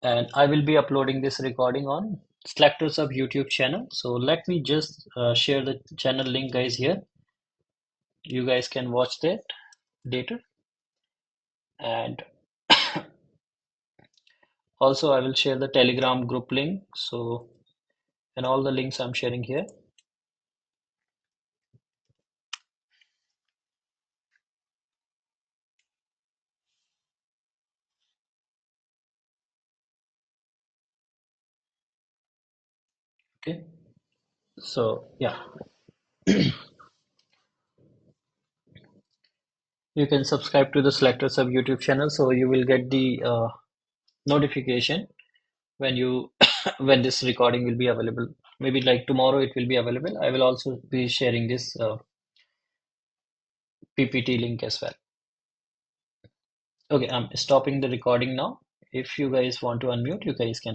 And I will be uploading this recording on SelectorsHub YouTube channel. So let me just share the channel link, guys, here. You guys can watch that later. And also I will share the Telegram group link. So, and all the links I'm sharing here. Okay. So yeah, you can subscribe to the SelectorsHub YouTube channel, so you will get the notification when you when this recording will be available. Maybe like tomorrow it will be available. I will also be sharing this PPT link as well. Okay, I'm stopping the recording now. If you guys want to unmute, you guys can.